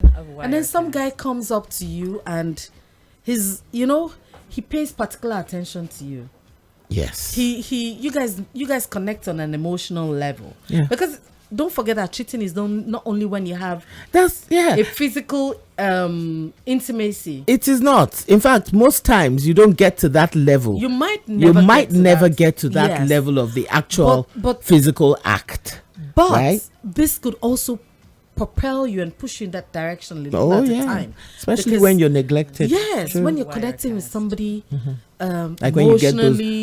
And then some guy comes up to you and he pays particular attention to you. Yes. You guys connect on an emotional level. Yeah. Because don't forget that cheating is not only when you have a physical intimacy. It is not. In fact, most times you don't get to that level. You might never get to that level of the actual physical act. But right? This could also propel you and push you in that direction a little at a time. Especially when you're neglected. Yes, when you're connecting with somebody like when you get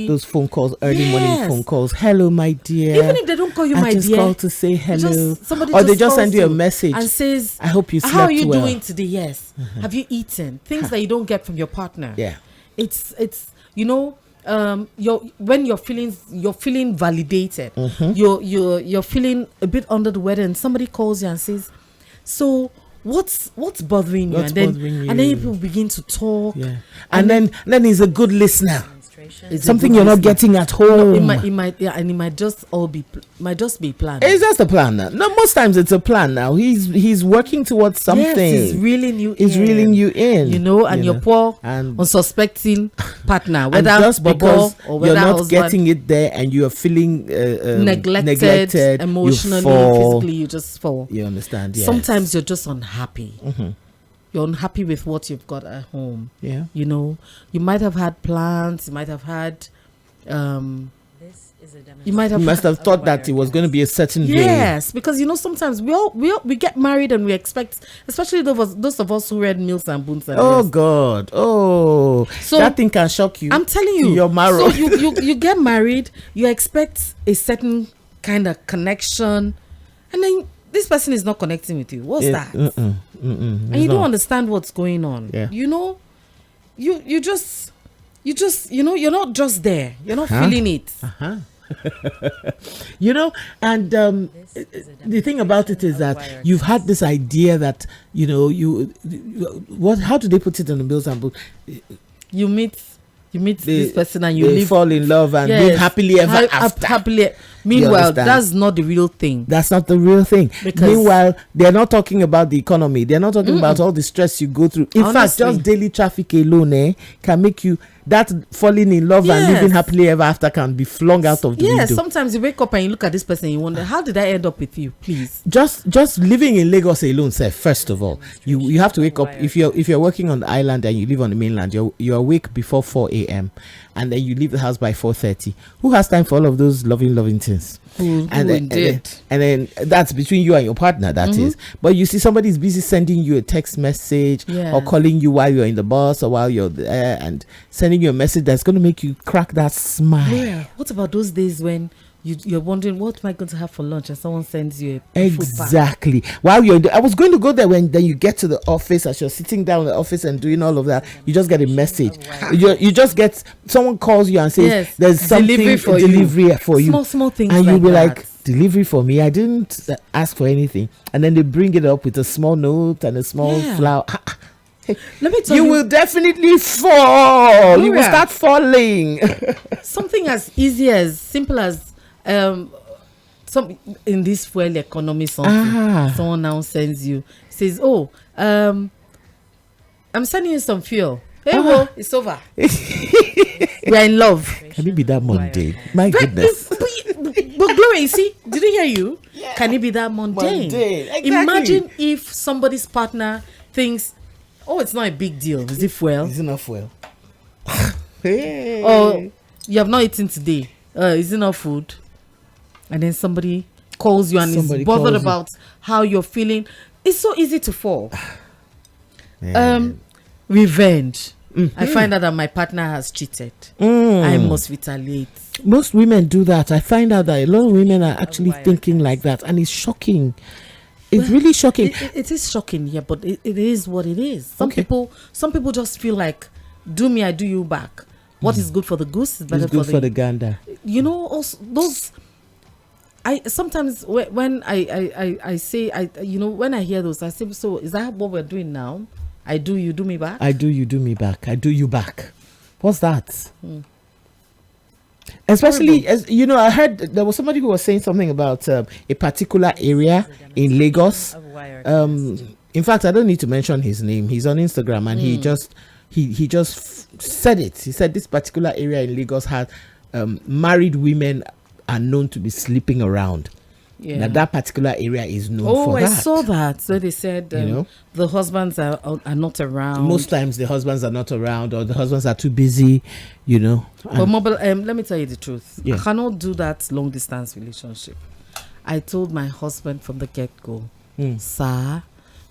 those phone calls, early morning phone calls. Hello, my dear. Even if they don't call you my dear. I just call to say hello. Or they just send you a message and says, I hope you slept well. How are you doing today? Yes. Have you eaten? Things that you don't get from your partner. Yeah. It's when you're feeling validated, you're feeling a bit under the weather, and somebody calls you and says, so what's bothering you? And then people begin to talk. Yeah. And then he's a good listener. It's something you're not getting at home. It might just be planned. It's just a plan now. No, most times it's a plan now. He's working towards something. Yes, he's reeling you in. And your poor unsuspecting partner, whether just because or whether you're not husband, getting it there and you are feeling neglected emotionally, physically, you just fall. You understand? Yes. Sometimes you're just unhappy. You're unhappy with what you've got at home. Yeah. You might have had plans. You might have had. You must have thought that it was going to be a certain day. Yes, because sometimes we get married and we expect, especially those of us who read Mills and Boons. Oh God! Oh, so that thing can shock you. I'm telling you, your marrow. So you get married, you expect a certain kind of connection, and then this person is not connecting with you. What's that? And you don't understand what's going on. Yeah. You're not just there. You're not feeling it. And the thing about it is that you've had this idea that how do they put it in the Bills and Books? You meet this person and you fall in love and live happily ever after. Meanwhile, that's not the real thing. That's not the real thing. Meanwhile, they're not talking about the economy. They're not talking about all the stress you go through. In fact, just daily traffic alone can make you, that falling in love and living happily ever after can be flung out of the window. Yes, sometimes you wake up and you look at this person and you wonder, how did I end up with you? Please. Just living in Lagos alone, sir, first of all, you have to wake up. If you're working on the island and you live on the mainland, you're awake before 4 a.m. and then you leave the house by 4:30. Who has time for all of those loving things? And then that's between you and your partner, that is. But you see somebody's busy sending you a text message or calling you while you're in the bus or while you're there and sending you a message that's going to make you crack that smile. Yeah. What about those days when you're wondering, what am I going to have for lunch, and someone sends you a exactly food pack? While I was going to go there when then you get to the office, as you're sitting down in the office and doing all of that, you just get a message. You just get, someone calls you and says there's something delivery for you. Small things, and you'll be like, delivery for me? I didn't ask for anything. And then they bring it up with a small note and a small flower. Let me tell you, will definitely fall. You will start falling. Something as easy as simple as some in this fuel economy someone now sends you, says, I'm sending you some fuel. Hey, it's over. We are in love. Can it be that mundane? My goodness. But Gloria, you see, did he hear you? Yeah. Can it be that mundane? Exactly. Imagine if somebody's partner thinks, it's not a big deal. Is it fuel? Is it not fuel? Hey. Or you have not eaten today. Is it not food? And then somebody calls you and is bothered about how you're feeling. It's so easy to fall. Revenge. I find out that my partner has cheated. I must retaliate. Most women do that. I find out that a lot of women are actually thinking like that, and it's shocking. It's really shocking. It is shocking, but it is what it is. Some people just feel like, do me, I do you back. What is good for the goose is better for the gander. Also those. I sometimes when I say when I hear those, I say, so is that what we're doing now? I do you, do me back. I do you, do me back. I do you back. What's that? Especially as I heard there was somebody who was saying something about a particular area in Lagos. In fact, I don't need to mention his name. He's on Instagram, and he just said it. He said this particular area in Lagos has married women are known to be sleeping around. Yeah. That particular area is known for that. I saw that. So they said, the husbands are not around. Most times the husbands are not around, or the husbands are too busy, But mobile, let me tell you the truth. Yeah. I cannot do that long distance relationship. I told my husband from the get-go, sir,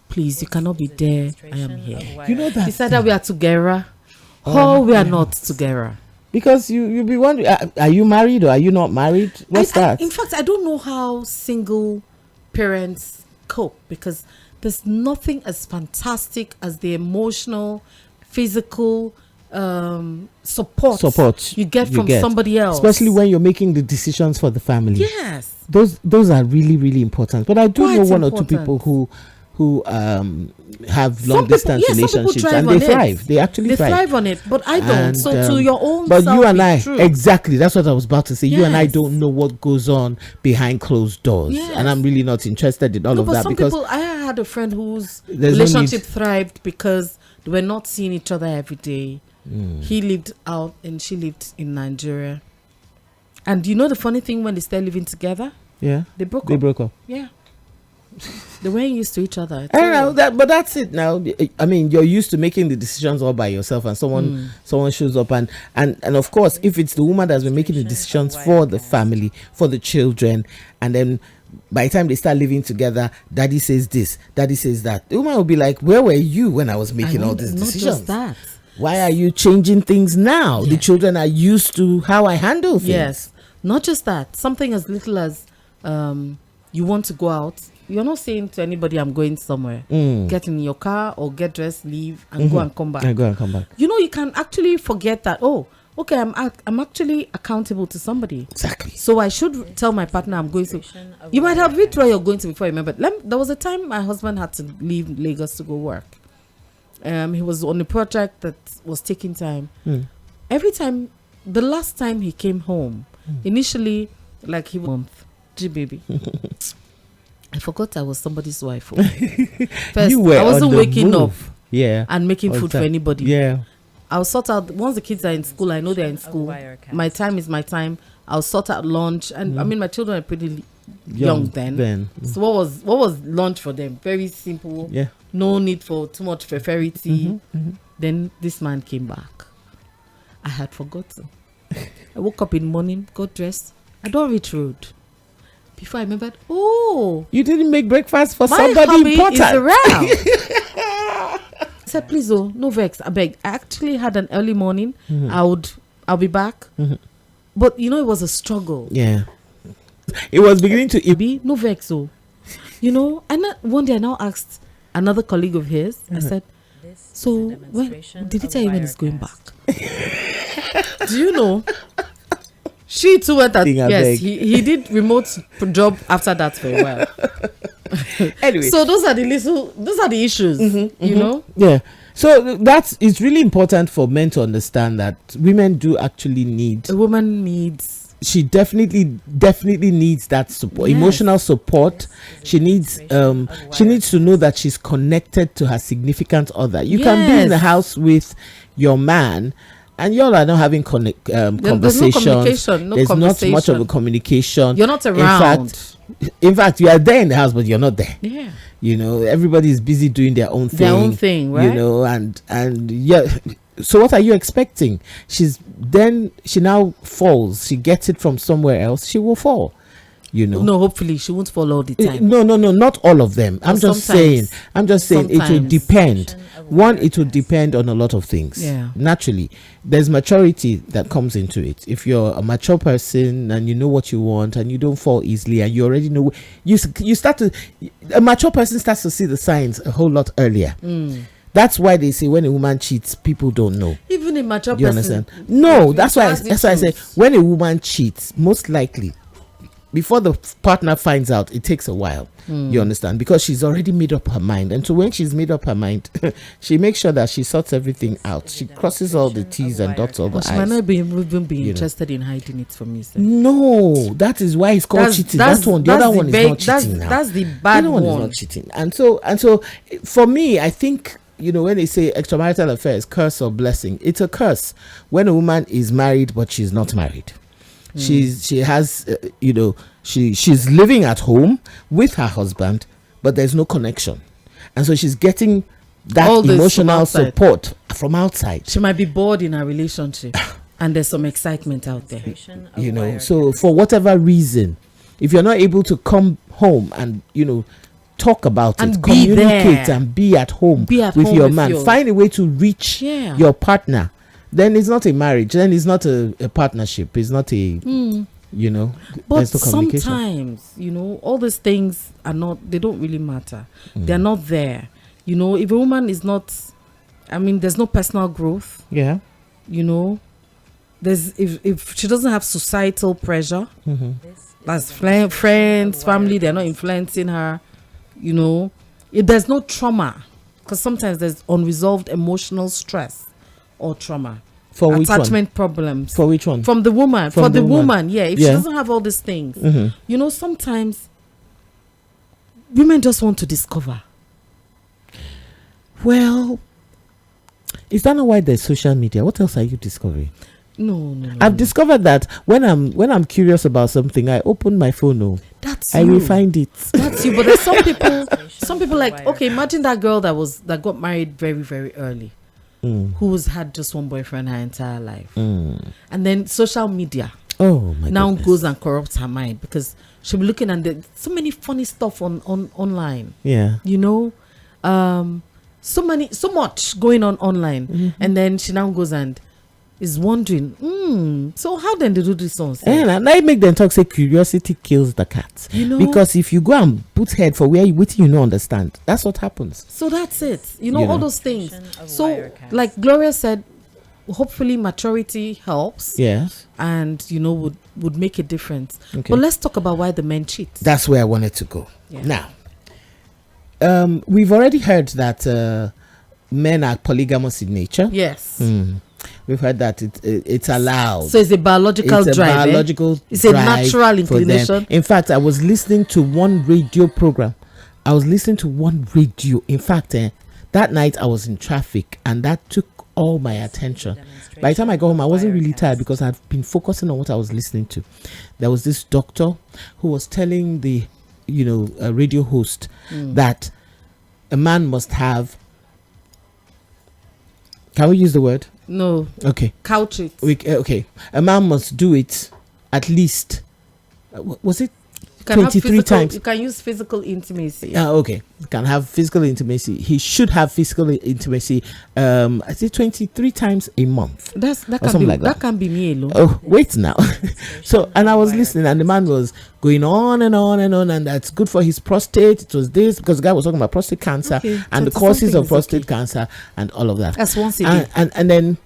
please, you cannot be there. I am here. You know that. He said that we are together. We are not together. Because you'll be wondering, are you married or are you not married? What's that? In fact, I don't know how single parents cope, because there's nothing as fantastic as the emotional, physical support you get from somebody else. Especially when you're making the decisions for the family. Yes. Those are really, really important. But I do know one or two people who have long distance relationships, and they thrive. They actually thrive on it, but I don't. So to your own but self, you and I, true. exactly, that's what I was about to say. You and I don't know what goes on behind closed doors. Yes. And I'm really not interested in all of that, because I had a friend whose relationship thrived because they were not seeing each other every day. He lived out and she lived in Nigeria. And the funny thing, when they started living together, they broke up. Yeah. They weren't used to each other. I don't know that, but that's it now. I mean, you're used to making the decisions all by yourself, and someone shows up, and of course, if it's the woman that's been making the decisions for the family, for the children, and then by the time they start living together, daddy says this, daddy says that, the woman will be like, where were you when I was making all these decisions? Not just that. Why are you changing things now? The children are used to how I handle things. Yes, not just that. Something as little as you want to go out. You're not saying to anybody, I'm going somewhere. Get in your car or get dressed, leave, and go and come back. You can actually forget that, okay, I'm actually accountable to somebody. Exactly. So I should tell my partner I'm going to. You might have read where you're going to before you remember. There was a time my husband had to leave Lagos to go work. He was on a project that was taking time. Every time, the last time he came home, initially, like he was a month, baby. I forgot I was somebody's wife. First, I wasn't waking up and making food for anybody. Yeah. I'll sort out, once the kids are in school, I know they're in school. My time is my time. I'll sort out lunch. And I mean, my children are pretty young then. So what was lunch for them? Very simple. Yeah. No need for too much tea. Then this man came back. I had forgotten. I woke up in the morning, got dressed. I don't reach road. Before I remembered, you didn't make breakfast for somebody important. Is around. I said, please, no vex, I beg. I actually had an early morning. I'll be back. But it was a struggle. Yeah, it was beginning to be no vex. And one day I now asked another colleague of his. I said, so when did he tell you when he's going back? Do you know? She too went at yes. He did remote job after that for a while. Anyway, so those are the issues, you know. Yeah. So it's really important for men to understand that women do actually need. A woman needs. She definitely needs that support, emotional support. She needs to know that she's connected to her significant other. You can be in the house with your man, and y'all are not having conversations. There's not much of a communication. You're not around. In fact, you are there in the house, but you're not there. Yeah. Everybody is busy doing their own thing. Their own thing, right? And yeah. So what are you expecting? She now falls. She gets it from somewhere else. She will fall. No, hopefully she won't fall all the time. No, not all of them. I'm just saying it will depend. One, it will depend on a lot of things. Yeah. Naturally, there's maturity that comes into it. If you're a mature person and you know what you want and you don't fall easily and you already know, a mature person starts to see the signs a whole lot earlier. That's why they say when a woman cheats, people don't know. Even a mature person. You understand? No, that's why I say when a woman cheats, most likely before the partner finds out, it takes a while. You understand? Because she's already made up her mind. And so when she's made up her mind, she makes sure that she sorts everything out. She crosses all the T's and dots all the I's. She might not even be interested in hiding it from you. Sir. No, that is why it's called cheating. The other one is not cheating now. That's the bad one. Is not cheating. And so for me, I think, when they say extramarital affairs, curse or blessing, it's a curse when a woman is married but she's not married. She has she's living at home with her husband, but there's no connection, and so she's getting that emotional support from outside. She might be bored in her relationship and there's some excitement out there, so for whatever reason, if you're not able to come home and talk about it, communicate and be at home with your man, find a way to reach your partner, then it's not a marriage, then it's not a partnership, it's not a but sometimes all these things they don't really matter. They're not there. If a woman is not, there's no personal growth, there's if she doesn't have societal pressure, that's friends, family, they're not influencing her, if there's no trauma, because sometimes there's unresolved emotional stress or trauma. For attachment problems. For which one? From the woman. For the woman, if she doesn't have all these things, sometimes women just want to discover. Well, is that not why there's social media? What else are you discovering? No. I've discovered that when I'm curious about something, I open my phone. That's I you. will find it. That's you. But there's some people like, okay, imagine that girl that got married very, very early. Who's had just one boyfriend her entire life, and then social media now goes and corrupts her mind, because she'll be looking at so many funny stuff on online. So much going on online, and then she now goes and is wondering, so how then they do this on? And I make them talk, say curiosity kills the cat. Because if you go and put head for where you don't understand, that's what happens. So that's it. All those things. So like Gloria said, hopefully maturity helps. Yes. And would make a difference. Okay. But let's talk about why the men cheat. That's where I wanted to go. Yeah. Now, we've already heard that men are polygamous in nature. Yes. We've heard that it's allowed. So it's a biological drive. It's a natural inclination. In fact, I was listening to one radio program. In fact, that night I was in traffic, and that took all my attention. By the time I got home, I wasn't really tired because I'd been focusing on what I was listening to. There was this doctor who was telling the radio host that a man must have, can we use the word? No. Okay. Couch it. Okay. A man must do it at least, was it 23 times? You can use physical intimacy. Okay. You can have physical intimacy. He should have physical intimacy, I say 23 times a month. That can be me alone. Oh, wait now. So, and I was listening, and the man was going on and on and on, and that's good for his prostate. It was this, because the guy was talking about prostate cancer and the causes of prostate cancer and all of that. That's once a day. And then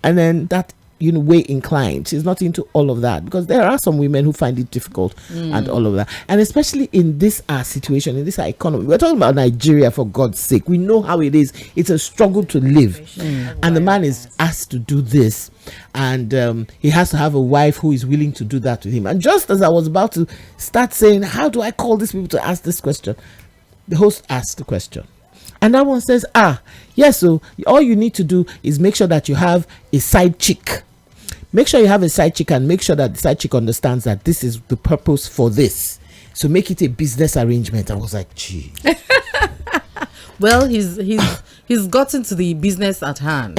and then that way inclined. She's not into all of that, because there are some women who find it difficult and all of that. And especially in this situation, in this economy, we're talking about Nigeria, for God's sake. We know how it is. It's a struggle to live. And the man is asked to do this, and he has to have a wife who is willing to do that with him. And just as I was about to start saying, how do I call these people to ask this question, the host asked the question. And that one says, yes, so all you need to do is make sure that you have a side chick. Make sure you have a side chick, and make sure that the side chick understands that this is the purpose for this. So make it a business arrangement. I was like, gee. Well, he's gotten to the business at hand.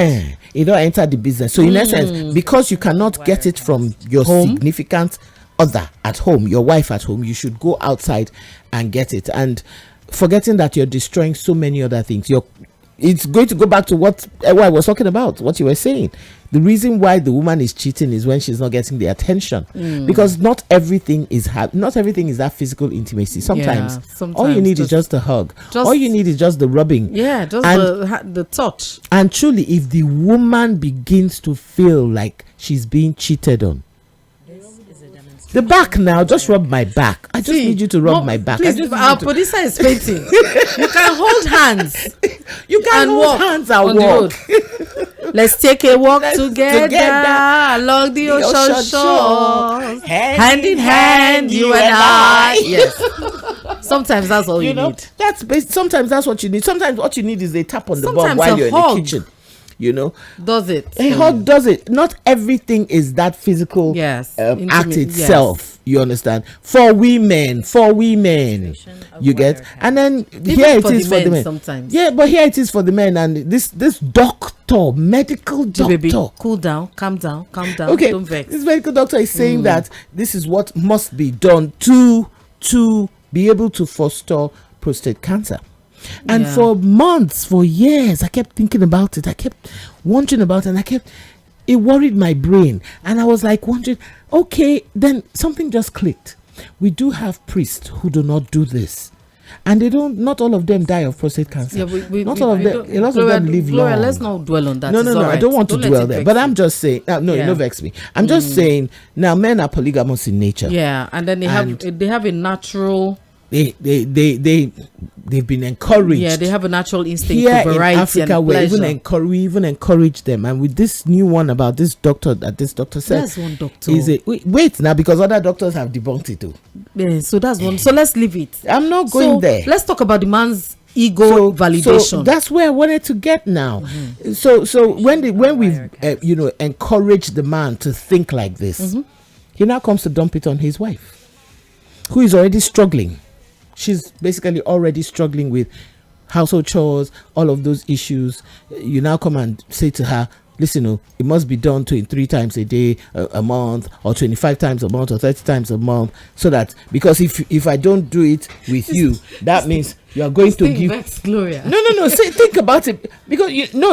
You don't enter the business. So in essence, because you cannot get it from your significant other at home, your wife at home, you should go outside and get it. And forgetting that you're destroying so many other things. It's going to go back to what I was talking about, what you were saying. The reason why the woman is cheating is when she's not getting the attention, because not everything is that physical intimacy. Sometimes all you need is just a hug. All you need is just the rubbing. Yeah, just the touch. And truly, if the woman begins to feel like she's being cheated on, The back now, just rub my back. I just need you to rub my back. Please, our producer is fainting. You can hold hands. You can hold hands and walk. Let's take a walk together along the ocean shore. Hand in hand, you and I. Yes. Sometimes that's all you need. Sometimes that's what you need. Sometimes what you need is a tap on the bum while you're in the kitchen. Does it? A hug does it. Not everything is that physical act itself. You understand? For women, you get. And then here it is for the men. Sometimes. Yeah, but here it is for the men. And this doctor, medical doctor. Baby, cool down, calm down. Okay, don't vex. This medical doctor is saying that this is what must be done to be able to forestall prostate cancer. And for months, for years, I kept thinking about it. I kept wondering about it, and it worried my brain. And I was like wondering, okay, then something just clicked. We do have priests who do not do this. And not all of them die of prostate cancer. Yeah, not all of them, a lot of them live long. Let's not dwell on that. No, I don't want to dwell there. But I'm just saying, no, vex me. I'm just saying, now men are polygamous in nature. Yeah, and then they have a natural... They've been encouraged. Yeah, they have a natural instinct here for variety in Africa. and we even encourage them. And with this new one about this doctor that this doctor said, that's one doctor. Wait now, because other doctors have debunked it too. Yeah, so that's one. So let's leave it. I'm not going there. Let's talk about the man's ego validation. So that's where I wanted to get now. Mm-hmm. So when we've encouraged the man to think like this, he now comes to dump it on his wife, who is already struggling. She's basically already struggling with household chores, all of those issues. You now come and say to her, listen, it must be done 23 times a day, a month, or 25 times a month, or 30 times a month. So that, because if I don't do it with you, that means you are going to give... Vex Gloria. No. Think about it. Because,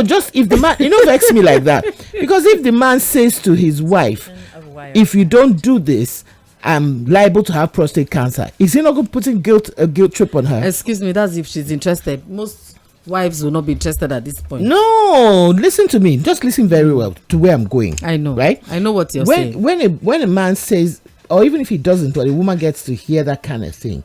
just if the man... vex me like that. Because if the man says to his wife, if you don't do this, I'm liable to have prostate cancer, is he not going to put a guilt trip on her? Excuse me, that's if she's interested. Most wives will not be interested at this point. No, listen to me. Just listen very well to where I'm going. I know. Right? I know what you're saying. When a man says, or even if he doesn't, or a woman gets to hear that kind of thing,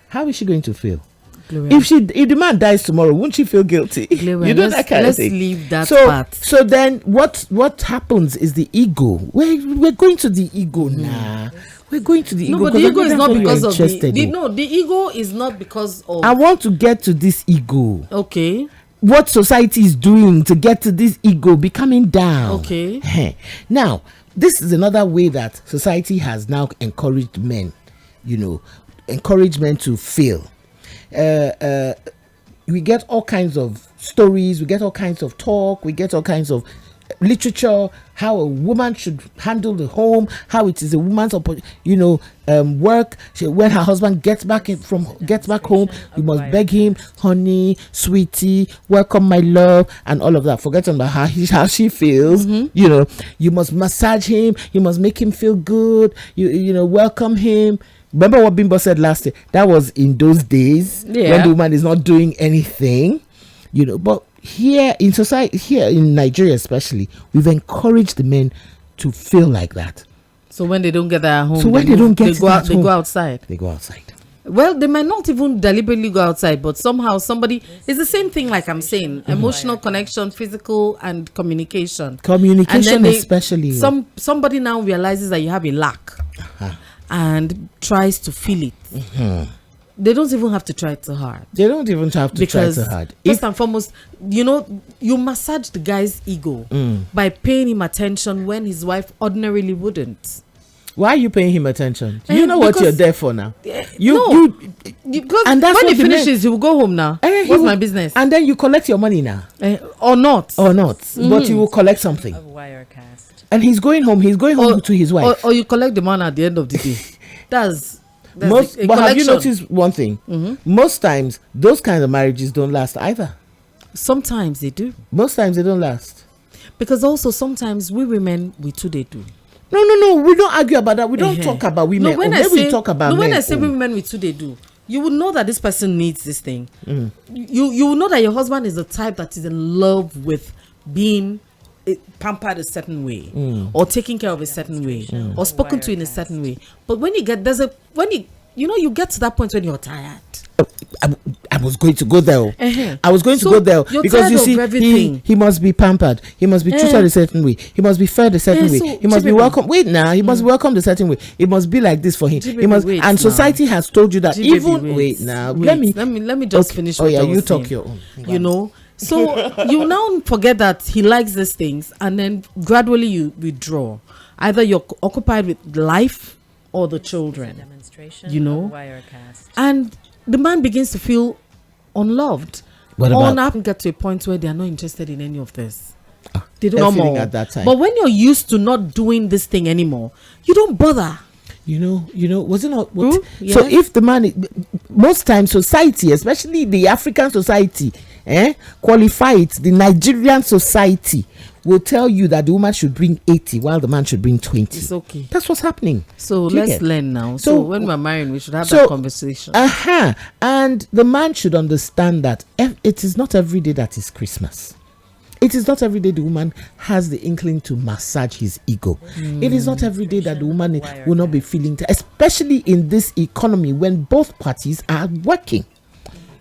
how is she going to feel? Gloria. If the man dies tomorrow, won't she feel guilty? Gloria, that kind of thing. Let's leave that part. So then what happens is the ego. We're going to the ego now. We're going to the ego. No, but the ego is not because of the ego is not because of... I want to get to this ego. Okay. What society is doing to get to this ego becoming down. Okay. Now, this is another way that society has now encouraged men, encourage men to fail. We get all kinds of stories, we get all kinds of talk, we get all kinds of literature, how a woman should handle the home, how it is a woman's work. When her husband gets back home, you must beg him, honey, sweetie, welcome my love, and all of that. Forgetting about how she feels. You must massage him, you must make him feel good, welcome him. Remember what Bimbo said last year? That was in those days when the woman is not doing anything, but here in society, here in Nigeria especially, we've encouraged the men to feel like that. So when they don't get their home, they go outside. They go outside. Well, they might not even deliberately go outside, but somehow somebody... It's the same thing like I'm saying. Emotional connection, physical and communication. Communication especially. Somebody now realizes that you have a lack and tries to feel it. They don't even have to try too hard. First and foremost, you massage the guy's ego by paying him attention when his wife ordinarily wouldn't. Why are you paying him attention? You know what you're there for now. Because and that's when he finishes, he will go home now. What's my business? And then you collect your money now. Or not. But you will collect something. And he's going home to his wife. Or you collect the man at the end of the day. But have you noticed one thing? Most times those kinds of marriages don't last either. Sometimes they do. Most times they don't last. Because also sometimes we women, we too they do. No, we don't argue about that. We don't talk about women. When I say women, we too they do, you will know that this person needs this thing. You will know that your husband is the type that is in love with being pampered a certain way, or taken care of a certain way, or spoken to in a certain way. But when you get you get to that point when you're tired. I was going to go there. I was going to go there because you see, he must be pampered. He must be treated a certain way. He must be fed a certain way. He must be welcome. Wait now, he must be welcomed a certain way. It must be like this for him. He must, and society has told you that. Wait now. Let me just finish. Oh yeah, you talk your own. You know. So you now forget that he likes these things, and then gradually you withdraw. Either you're occupied with life or the children. You know, and the man begins to feel unloved. What about? Now get to a point where they are not interested in any of this. They don't know at that time. But when you're used to not doing this thing anymore, you don't bother. You know, was it not? Yes. So if the man, most times society, especially the African society, qualified, the Nigerian society will tell you that the woman should bring 80 while the man should bring 20. It's okay. That's what's happening. So let's learn now. So when we're married, we should have that conversation. And the man should understand that it is not every day that is Christmas. It is not every day the woman has the inkling to massage his ego. It is not every day that the woman will not be feeling, especially in this economy when both parties are working.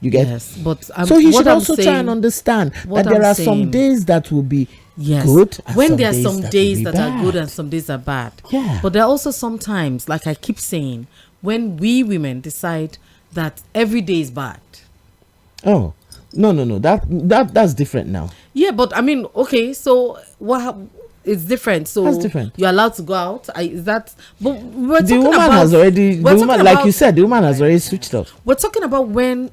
You get? Yes, but so he should also try and understand that there are some days that will be good. When there are some days that are good and some days are bad. Yeah. But there are also some times, like I keep saying, when we women decide that every day is bad. Oh, no. That's different now. Yeah, but I mean, okay, so it's different. So that's different. You're allowed to go out. Is that? But we're the woman has already. The woman, like you said, the woman has already switched off. We're talking about when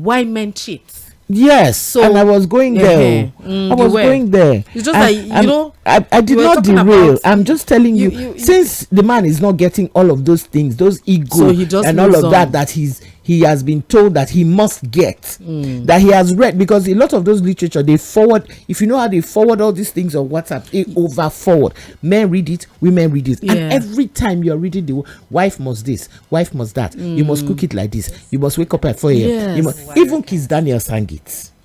why men cheat. Yes, so, and I was going there. I was going there. It's just I did not derail. I'm just telling you, since the man is not getting all of those things, those ego and all of that he has been told that he must get, that he has read, because a lot of those literature they forward. If you know how they forward all these things on WhatsApp, they over forward. Men read it, women read it, and every time you're reading the wife must this, wife must that. You must cook it like this. You must wake up at 4 a.m. Even Kiss Daniel sang it.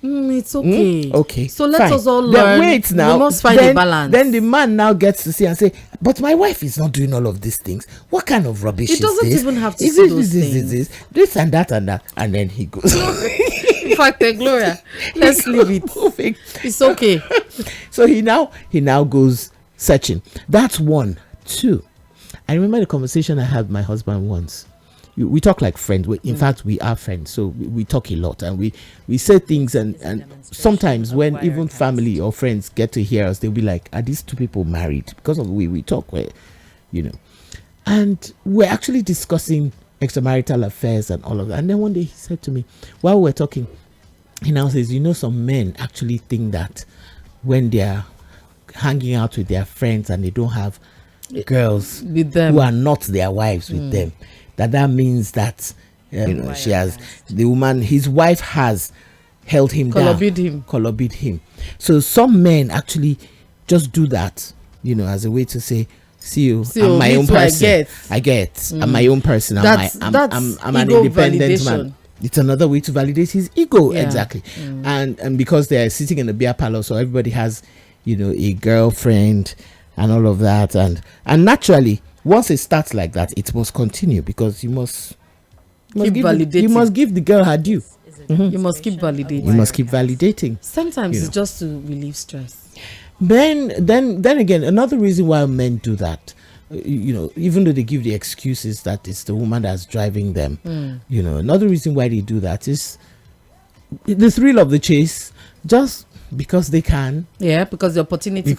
It's okay. Okay. So let us all learn. Wait now. We must find a balance. Then the man now gets to see and say, but my wife is not doing all of these things. What kind of rubbish is this? It doesn't even have to do those things. This and that and that. And then he goes. In fact, Gloria, let's leave it. Moving. It's okay. So he now goes searching. That's one. Two. I remember the conversation I had with my husband once. We talk like friends. In fact, we are friends, so we talk a lot, and we say things, and sometimes when even family or friends get to hear us, they'll be like, "Are these two people married?" Because of the way we talk, and we're actually discussing extramarital affairs and all of that. And then one day he said to me, while we're talking, he now says, some men actually think that when they're hanging out with their friends and they don't have girls with them who are not their wives with them, that means that she has, the woman, his wife has held him down, collaborated him. So some men actually just do that, as a way to say, see you, I'm my own person. I get. I'm my own person. I'm an independent man. It's another way to validate his ego. Exactly. And because they're sitting in the beer parlor, so everybody has, a girlfriend and all of that, and naturally, once it starts like that, it must continue, because you must give the girl her due. You must keep validating. You must keep validating. Sometimes it's just to relieve stress. Then again, another reason why men do that, even though they give the excuses that it's the woman that's driving them, another reason why they do that is the thrill of the chase, just because they can. Yeah, because the opportunity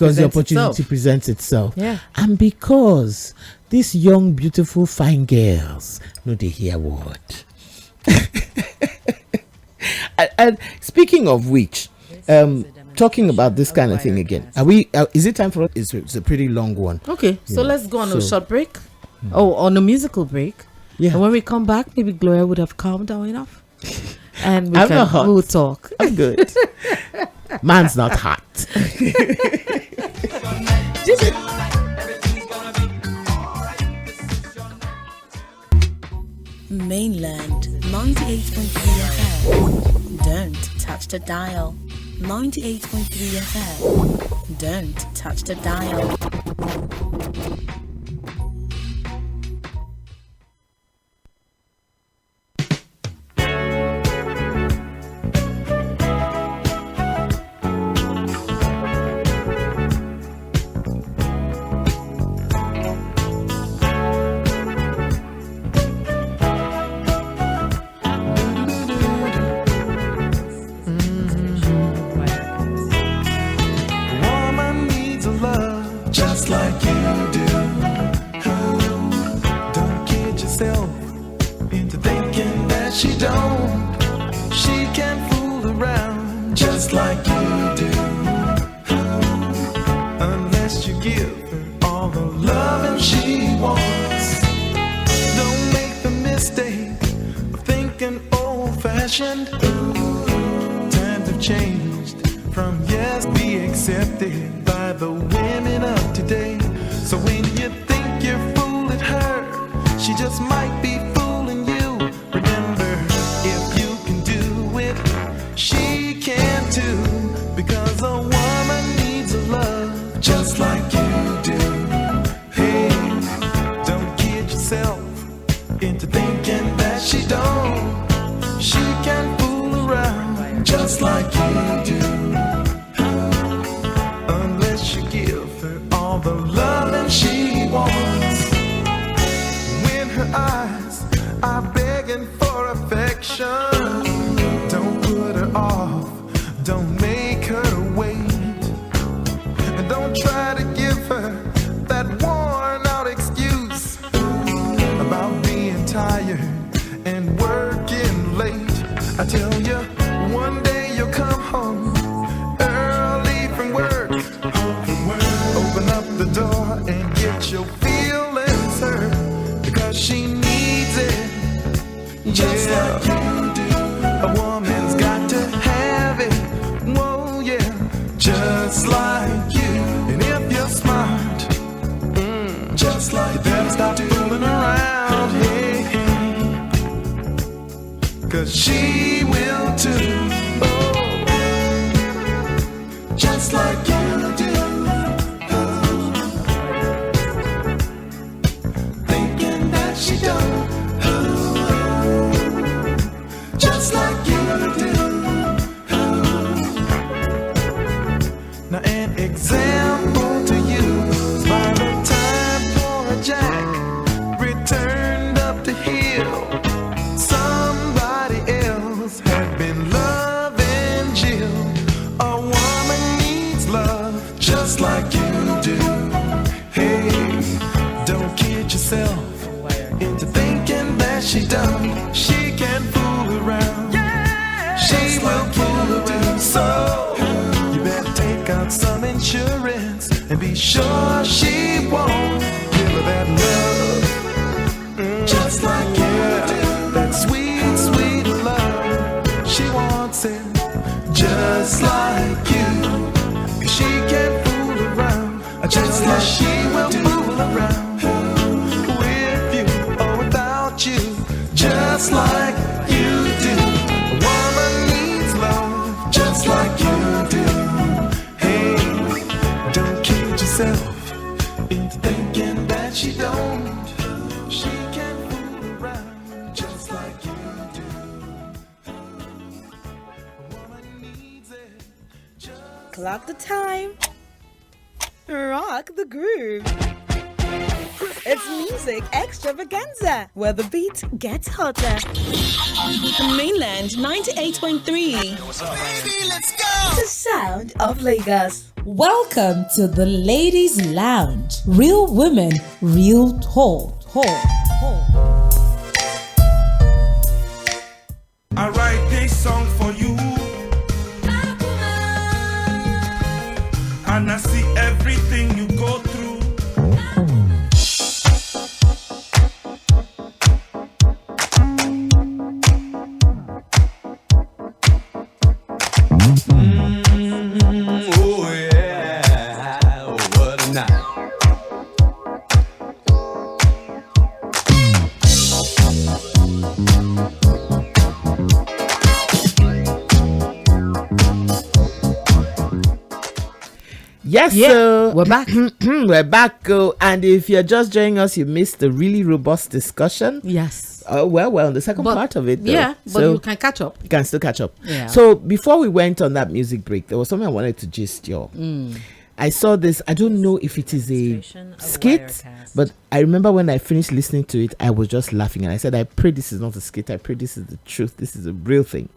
presents itself. Yeah. And because these young, beautiful, fine girls know they hear word. and speaking of which, talking about this kind of thing again, is it time for us? It's a pretty long one. Okay, so let's go on a short break. On a musical break. Yeah. And when we come back, maybe Gloria would have calmed down enough. And we'll talk. I'm good. Man's not hot. Mainland 98.3 FM. Don't touch the dial. 98.3 FM. Don't touch the dial. Times have changed from yes, be accepted by the women of today. So when you think you're fooling her, she just might be fooling you. Remember, if you can do it, she can too. Because a woman needs a love just like you do. Hey, don't kid yourself into thinking that she don't. She can fool around just like you do, unless you give her all the loving she wants. When her eyes are begging for affection, don't put her off, don't make her wait, and don't try to give her that worn out excuse about being tired and working late. I tell you, one day you'll come home early from work. Open up the door and get your feelings hurt, because she needs it just like you do. A woman's got to have it, whoa yeah, just like you. And if you're smart, just like you better stop fooling around, hey, hey. 'Cause she will too, oh, just like you do. Thinking that she don't, oh, just like you do. Now an example to use, by the time poor Jack returned up the hill, somebody else had been loving Jill. A woman needs love just like you do. Hey, don't kid yourself into thinking that she don't. She can fool around, she will fool around. So you better take out some insurance and be sure she won't give her that love just like you do. That sweet, sweet love, she wants it just like you. 'Cause she can't fool around, just like she will fool around with you or without you, just like you do. A woman needs love just like you do. Hey, don't kid yourself into thinking that she don't. She can fool around just like you do. A woman needs it just. Clock the time. Rock the groove. It's music extravaganza, where the beat gets hotter. Mainland 98.3. Baby, let's go. The sound of Lagos. Welcome to the Ladies Lounge. Real women, real talk. I write this song for you, and I see everything you go through. Oh yeah, what a night. Yes, Yeah, sir. we're back. We're back. And if you're just joining us, you missed the really robust discussion. Yes. Well, on the second part of it, though. Yeah, but So you can catch up. you can still catch up. Yeah. So before we went on that music break, there was something I wanted to gist y'all. I saw this. I don't know if it is a skit, but I remember when I finished listening to it, I was just laughing. And I said, I pray this is not a skit. I pray this is the truth. This is a real thing.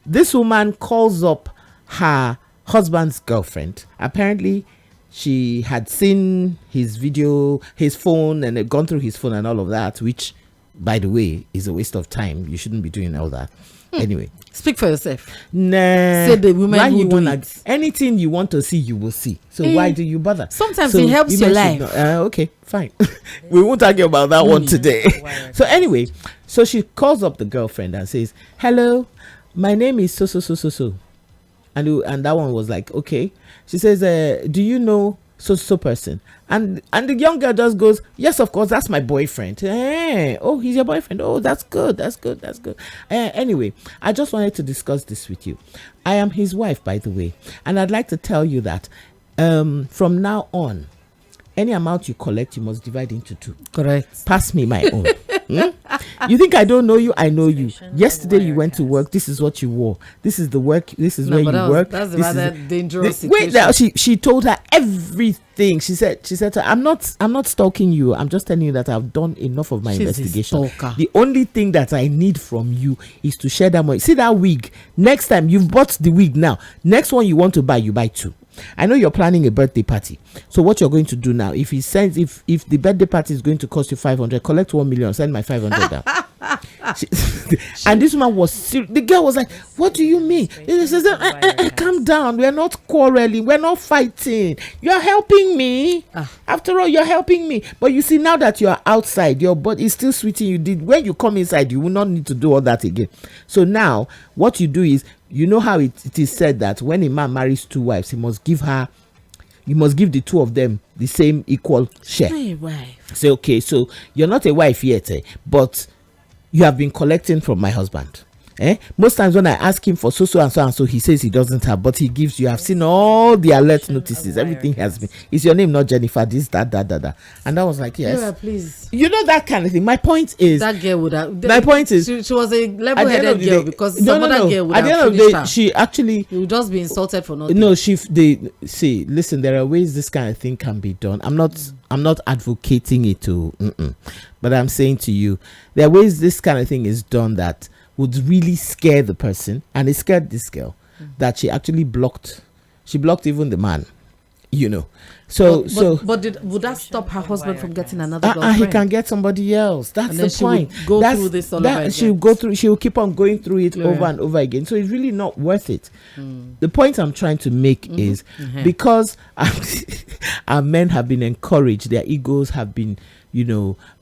This woman calls up her husband's girlfriend. Apparently, she had seen his video, his phone, and had gone through his phone and all of that, which, by the way, is a waste of time. You shouldn't be doing all that. Anyway. Speak for yourself. Nah. Say the women Why who you do wanna, it. anything you want to see, you will see. So why do you bother? Sometimes So it helps your women should life. okay, fine. We won't argue about that one today. So anyway, so she calls up the girlfriend and says, "Hello, my name is so. And that one was like, okay. She says, do you know so person? And the young girl just goes, yes, of course, that's my boyfriend. Oh, he's your boyfriend. Oh, that's good. Anyway, I just wanted to discuss this with you. I am his wife, by the way. And I'd like to tell you that from now on, any amount you collect, you must divide into 2. Correct. Pass me my own. You think I don't know you? I know you. Yesterday you went to work. This is what you wore. This is the work. This is where you work. That's a This rather is dangerous Wait, situation. now she told her everything. She said to her, I'm not stalking you. I'm just telling you that I've done enough of my She's a investigation. stalker. The only thing that I need from you is to share that money. See that wig. Next time you've bought the wig now. Next one you want to buy, you buy 2. I know you're planning a birthday party. So what you're going to do now, if the birthday party is going to cost you 500, collect 1 million, send my 500 down. And this woman was serious. The girl was like, what do you mean? She says, calm down. We're not quarreling. We're not fighting. You're helping me. After all, you're helping me. But you see, now that you're outside, your body is still sweeting you. When you come inside, you will not need to do all that again. So now, what you do is, you know how it is said that when a man marries 2 wives, you must give the 2 of them the same equal share. My wife. Say, okay, so you're not a wife yet, but you have been collecting from my husband. Most times when I ask him for so and so, he says he doesn't have, but he gives you. I've seen all the alert notices. Everything has been. Is your name not Jennifer? This, that. And I was like, yes. Yeah, please. You know, that kind of thing. My point is, That girl would have. My point is, she was a at the end level-headed of the girl day- because no, some other girl would at the have end of the finished day, her. she actually. You would just be insulted for nothing. No, they listen. There are ways this kind of thing can be done. I'm not advocating it but I'm saying to you, there are ways this kind of thing is done that would really scare the person, and it scared this girl that she actually blocked. She blocked even the man, So would that stop her husband from getting another girlfriend? he can get somebody else. That's And the then she point. would go through this all over She'll again. go through. She'll keep on going through it Yeah. over and over again. So it's really not worth it. The point I'm trying to make is because our men have been encouraged, their egos have been,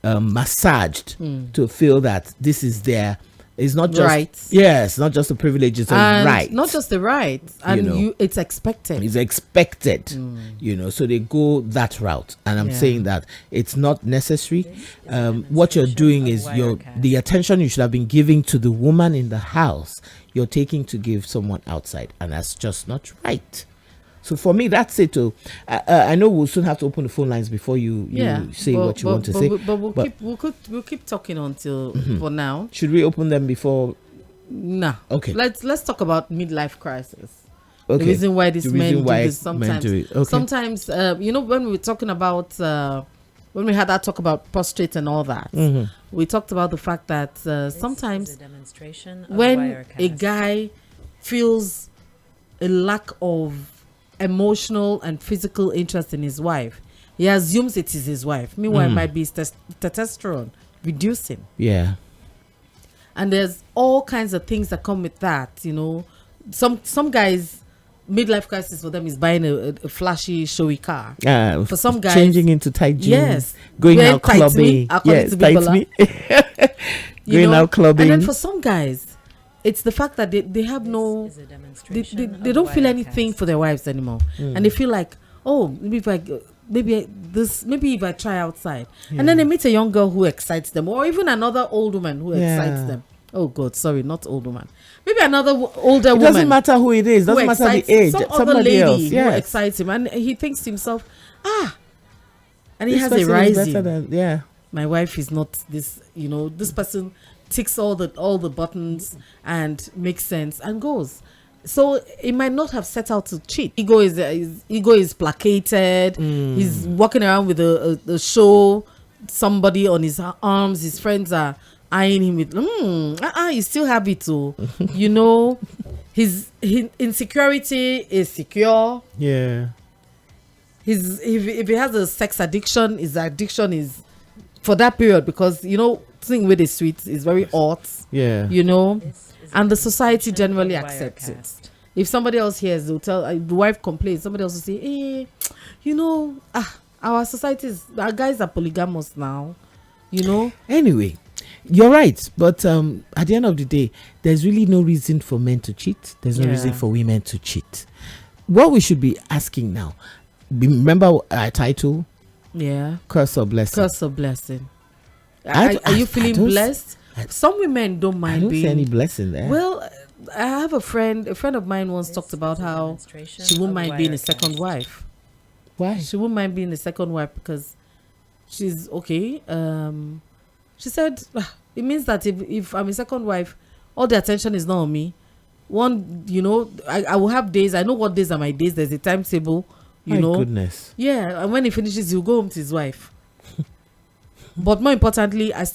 massaged to feel that this is their. It's not just Right. Yes, not just a privilege. It's a And right. not just the right, and it's expected. It's expected, so they go that route, and I'm Yeah. saying that it's not necessary. What you're doing is the attention you should have been giving to the woman in the house, you're taking to give someone outside, and that's just not right. So for me, that's it. I know we'll soon have to open the phone lines before you say what you want to say. But we'll keep talking until for now. Should we open them before? Nah. Okay. Let's talk about midlife crisis. Okay. The reason why these The men reason do why this sometimes. men do it. Okay. Sometimes, when we were talking about when we had that talk about prostrate and all that, we talked about the fact that sometimes when a guy feels a lack of emotional and physical interest in his wife, he assumes it is his wife. Meanwhile, it might be his testosterone reducing. Yeah. And there's all kinds of things that come with that. Some guys, midlife crisis for them is buying a flashy, showy car. For some guys, changing into tight jeans. yes, Going wearing out tight clubbing. me, according to Big tight Bola. me. Going out clubbing. And then for some guys, it's the fact that they have no, they don't feel anything for their wives anymore, and they feel like, oh, maybe if I try outside, and then they meet a young girl who excites them, or even another old woman who excites them. Oh God, sorry, not old woman. Maybe another older It woman. doesn't matter who it is. Doesn't matter the age. Some other Somebody lady else. who Yes. excites him, and he thinks to himself, and he This has a person is rising. better than- yeah. My wife is not this. This person ticks all the buttons and makes sense and goes. So he might not have set out to cheat. His ego is placated. He's walking around with a show, somebody on his arms. His friends are eyeing him with, you still have it too. His insecurity is secure. Yeah. If he has a sex addiction, his addiction is for that period, because thing with the sweets is very hot. Yeah. And the society generally accepts it. If somebody else hears, they'll tell, the wife complains, somebody else will say, our our guys are polygamous now, Anyway, you're right. But at the end of the day, there's really no reason for men to cheat. There's no reason for women to cheat. What we should be asking now, remember our title? Yeah. Curse or blessing? Curse or blessing. Are you feeling blessed? Some women don't mind I don't being. see any blessing there. Well, I have a friend of mine once talked about how she wouldn't mind being a second wife. Why? She wouldn't mind being a second wife because she's okay. She said it means that if I'm a second wife, all the attention is not on me. I will have days. I know what days are my days. There's a timetable. My goodness. Yeah, and when he finishes, he'll go home to his wife. But more importantly, I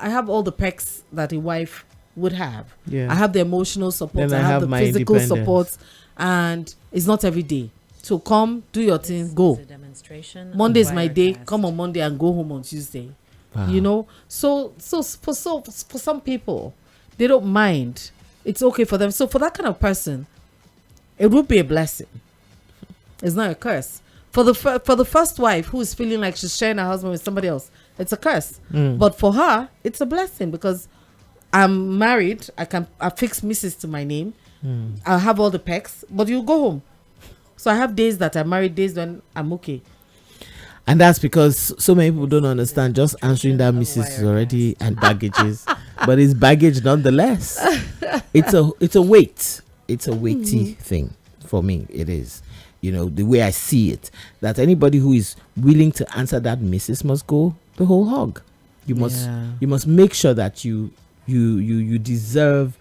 have all the perks that a wife would have. Yeah. I have the emotional support. Then I have the my physical independence. support, and it's not every day. So come, do your thing, go. Monday is my day. Come on Monday and go home on Tuesday. Wow. So for some people, they don't mind. It's okay for them. So for that kind of person, it would be a blessing. It's not a curse. For the first wife who is feeling like she's sharing her husband with somebody else, it's a curse. But for her, it's a blessing because I'm married. I fix Mrs. to my name. I have all the perks, but you go home. So I have days that I'm married, days when I'm okay. And that's because so many people don't understand. Just answering that Mrs. is already and baggages, but it's baggage nonetheless. It's a weight. It's a weighty thing for me. It is. The way I see it, that anybody who is willing to answer that Mrs. must go the whole hog. You must make sure that you deserve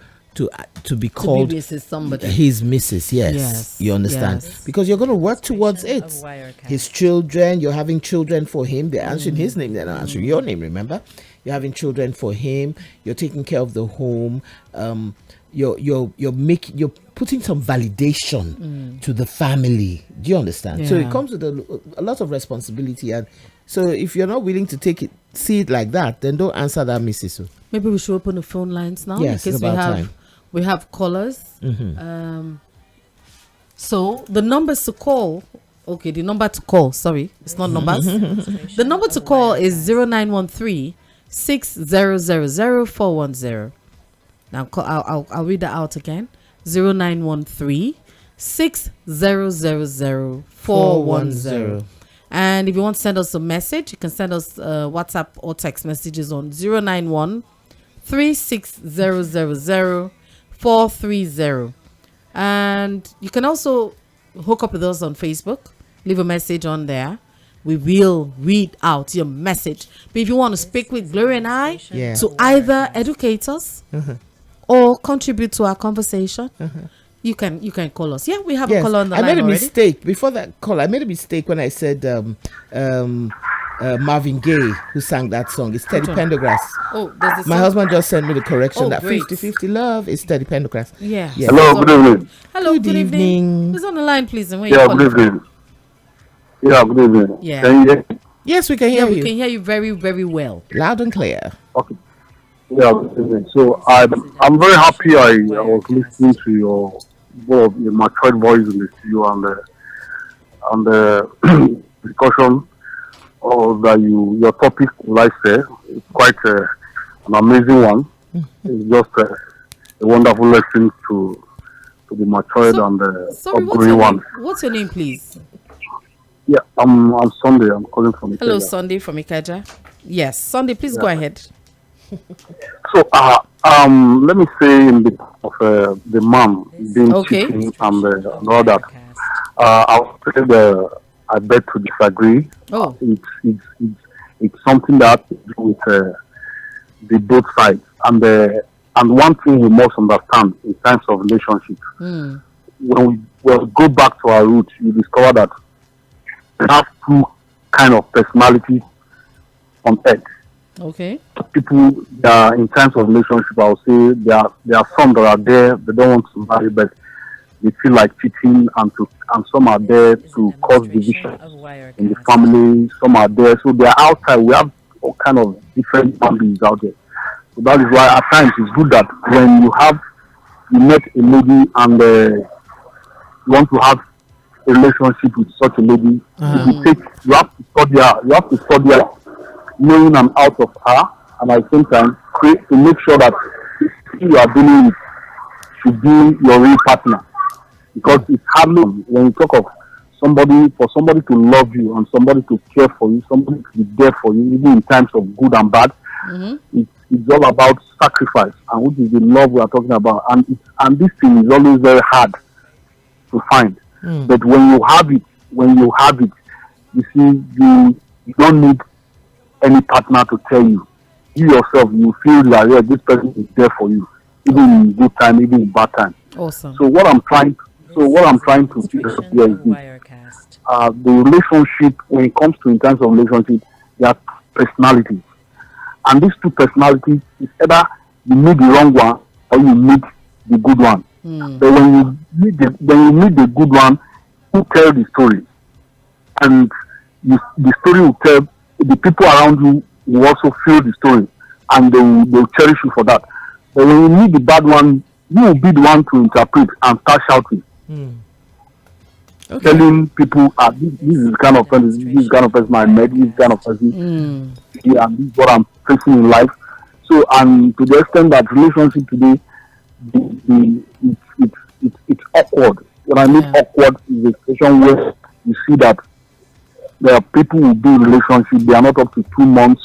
to be called Mrs. somebody. His Mrs. Yes. You understand? Yes. Because you're going to work towards it. His children, you're having children for him. They're answering his name. They're not answering your name. Remember, you're having children for him. You're taking care of the home. You're putting some validation to the family. Do you understand? So it comes with a lot of responsibility, and so if you're not willing to see it like that, then don't answer that Mrs. Maybe we should open the phone lines now. Yes, because it's about time. We have callers. So the numbers to call. Okay, the number to call. Sorry, it's not numbers. The number to call is 0913 6000 410. Now I'll read that out again. 0913 6000 410. And if you want to send us a message, you can send us WhatsApp or text messages on 091 3600 430. And you can also hook up with us on Facebook. Leave a message on there. We will read out your message. But if you want to speak with Gloria and I to either educate us or contribute to our conversation, you can call us. Yeah, we have a caller on the line. I made a already. mistake before that call. I made a mistake when I said Marvin Gaye, who sang that song. It's Teddy Pendergrass. Oh, there's a My song. husband just sent me the correction that great. 50-50 love is Teddy Pendergrass. Yeah. Yes. Hello, good evening. Hello, Good good evening. evening. Who's on the line, please? And where Yeah, you good calling from? evening. Yeah, good evening. Yeah. Can you hear me? Yes, we can Yeah, hear we you. can hear you very, very well. Loud and clear. Okay. Yeah, good evening. So I'm very happy I was listening to your matured voice in the studio and the discussion that your topic lifestyle is quite an amazing one. It's just a wonderful lesson to be matured and Sorry, upgrowing one. what's your name, please? Yeah, I'm Sunday. I'm calling from Hello, Ikeja. Sunday from Ikeja. Yes, Sunday, please go ahead. So, let me say in the of the man being Okay. cheating and all that. I beg to disagree. Oh. It's something that has to do with the both sides. And one thing we must understand in terms of relationship, when we go back to our roots, you discover that we have two kind of personalities on earth. Okay. People that in terms of relationship, I would say there are some that are there, they don't want to marry, but they feel like cheating, and some are there to cause division in the family. Some are there, so they are outside. We have all kind of different families out there. So that is why at times it's good that when you met a lady and you want to have a relationship with such a lady, you have to study her. You have to study her, knowing and out of her, and at the same time to make sure that you are dealing with should be your real partner. Because it's hard when you talk of for somebody to love you and somebody to care for you, somebody to be there for you, even in times of good and bad. It's all about sacrifice, and which is the love we are talking about. And this thing is always very hard to find. But when you have it, you see, you don't need any partner to tell you. You yourself, you feel like this person is there for you, even in good time, even in bad time. Awesome. So what I'm trying to do here is this. The relationship, when it comes to in terms of relationship, there are personalities. And these two personalities is either you meet the wrong one or you meet the good one. But when you meet the good one, you tell the story. And the story will tell, the people around you will also feel the story, and they'll cherish you for that. But when you meet the bad one, you will be the one to interpret and start shouting. Telling people, this is the kind of person I met, this kind of person, yeah, and this is what I'm facing in life. So, and to the extent that relationship today, it's awkward. What I mean awkward is a situation where you see that there are people who do relationship, they are not up to 2 months,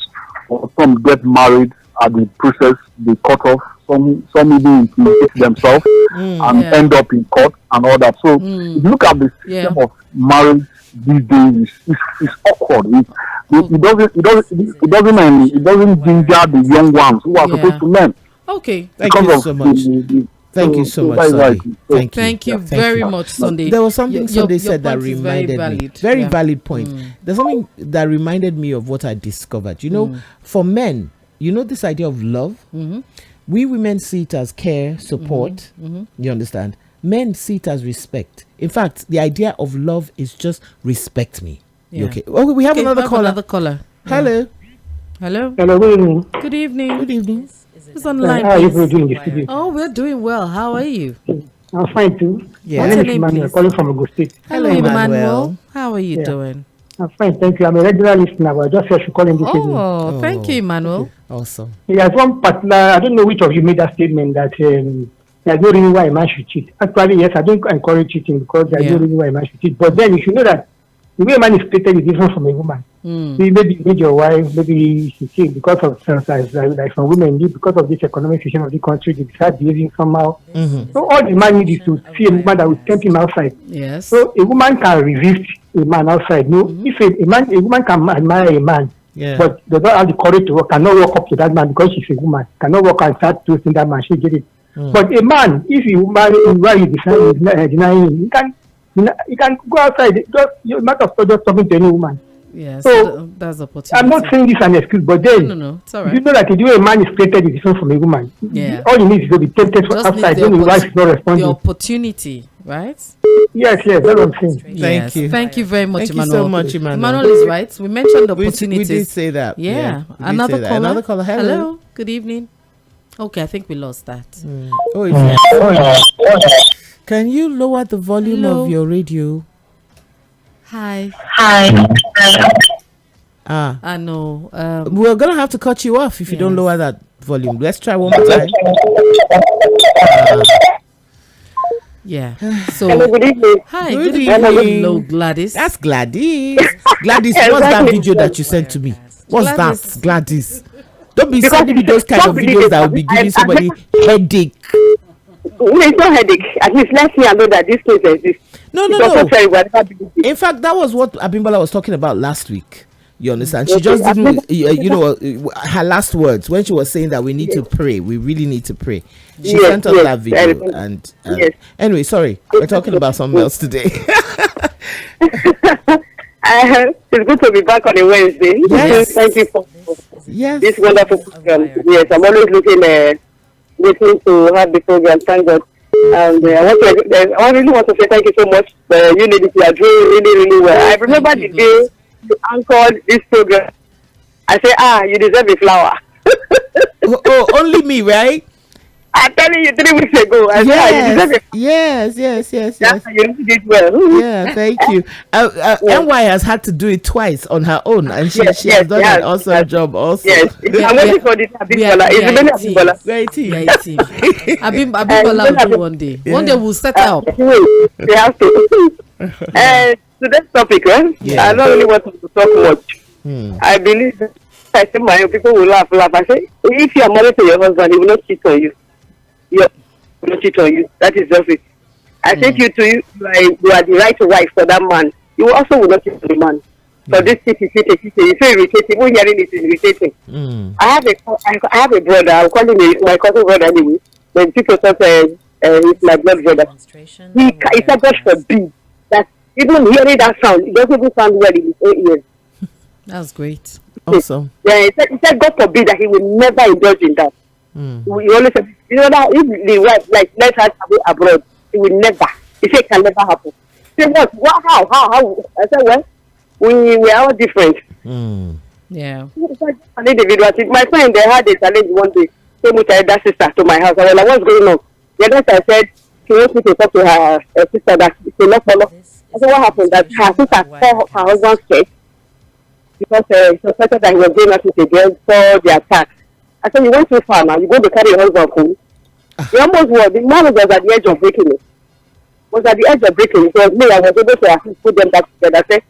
or some get married at the process, they cut off. Some even intimidate themselves and end up in court and all that. So if you look at the system of marriage these days, it's awkward. It doesn't ginger the young ones who are supposed to learn. Okay. Thank you so much. Thank you so much, Sunday. Thank you very much, Sunday. There was something Sunday said that point is reminded me. Very valid point. There's something that reminded me of what I discovered. You know, for men, you know this idea of love? We women see it as care, support. You understand? Men see it as respect. In fact, the idea of love is just respect me. Okay. Oh, we have another caller. Hello. Hello, good evening. Good evening. Good evening. Who's on the line, How are you please? doing this evening? Oh, we're doing well. How are you? I'm fine too. Yeah. My What's name your is name, Emmanuel, please? calling from Ogun State. Hello, Emmanuel. How are you doing? I'm fine, thank you. I'm a regular listener, but I just said to call in this evening. Oh, thank you, Emmanuel. Awesome. There's one particular, I don't know which of you made that statement that there's no reason why a man should cheat. Actually, yes, I don't encourage cheating because there's no reason why a man should cheat. But then you should know that the way a man is treated is different from a woman. See, maybe you meet your wife, maybe she cheat because of like some women do because of this economic situation of the country, they start behaving somehow. So all the man needs is to see a woman that will tempt him outside. Yes. So a woman can resist a man outside. No, if a woman can admire a man, but does not have the courage to cannot walk up to that man because she's a woman, cannot walk and start toasting that man, she get it. But a man, if you marry him while you denying him, he can go outside. Just you matter of just talking to any woman. Yes. So that's opportunity. I'm not saying this an excuse, but then No, it's all right. you know that the way a man is created is different from a woman. Yeah. All you need is to be tempted Just outside need when your wife is not the responding. opportunity, right? Yes, that's what I'm saying. Thank you. Thank you very much, Thank you Emmanuel. so much, Emmanuel. Emmanuel is right. We mentioned opportunities. We did say that. Yeah. We did Another say that. caller. Another caller. Hello. Good evening. Okay, I think we lost that. Can you lower the volume Hello. of your radio? Hi. I know. We're gonna have to cut you off if you don't lower that volume. Let's try one more time. Yeah. So Hello, good evening. hi. Good Good evening. evening. Hello, Gladys. That's Gladys. Gladys, what's that video that you sent to me? What's Gladys. that, Gladys? Don't be sending me those kind of videos that will be giving somebody headache. It's not headache. At least let me know that this case exists. No. In fact, that was what Abimbola was talking about last week. You understand? She just didn't, her last words when she was saying that we need to pray. We really need to pray. She sent us that video. And anyway, sorry. We're talking about something else today. It's good to be back on a Wednesday. Yes. Thank you for this wonderful program. Yes, I'm always waiting to have the program. Thank God. And I really want to say thank you so much. You are doing really, really well. I remember the day you anchored this program. I say, you deserve a flower. Only me, right? I'm telling you 3 weeks ago. I said, you deserve a flower. Yes. You did well. Yeah, thank you. NY has had to do it twice on her own, and she has done an awesome job also. Yes, I'm waiting for this Abimbola. Abimbola will do one day. One day we'll set up. We have to. Today's topic, right? I don't really want to talk much. I believe I say my people will laugh. I say, if you are married to your husband, he will not cheat on you. He will not cheat on you. That is just it. I say you are the right wife for that man. You also will not cheat on the man. So this shit is so irritating. Even hearing it is irritating. I have a brother. I'll call him my cousin brother anyway. When people thought he's my blood brother. He said, God forbid that even hearing that sound, it doesn't even sound well in his own ears. That's great. Awesome. Yeah, he said, God forbid that he will never indulge in that. He always said, that if the wife let her travel abroad, it will never. He said it can never happen. He said, what? How? I said, well, we are all different. Yeah. An individual. My friend, they had a challenge one day. Came with her elder sister to my house. I was like, what's going on? The elder sister said she wants me to talk to her sister that she will not follow. I said, what happened? That her sister called her husband's church because she suspected that he was going out with a girl for the attack. I said, you went too far now. You going to carry your husband home. He almost was. The man was at the edge of breaking it. Was at the edge of breaking it. So me, I was able to put them back together. I said,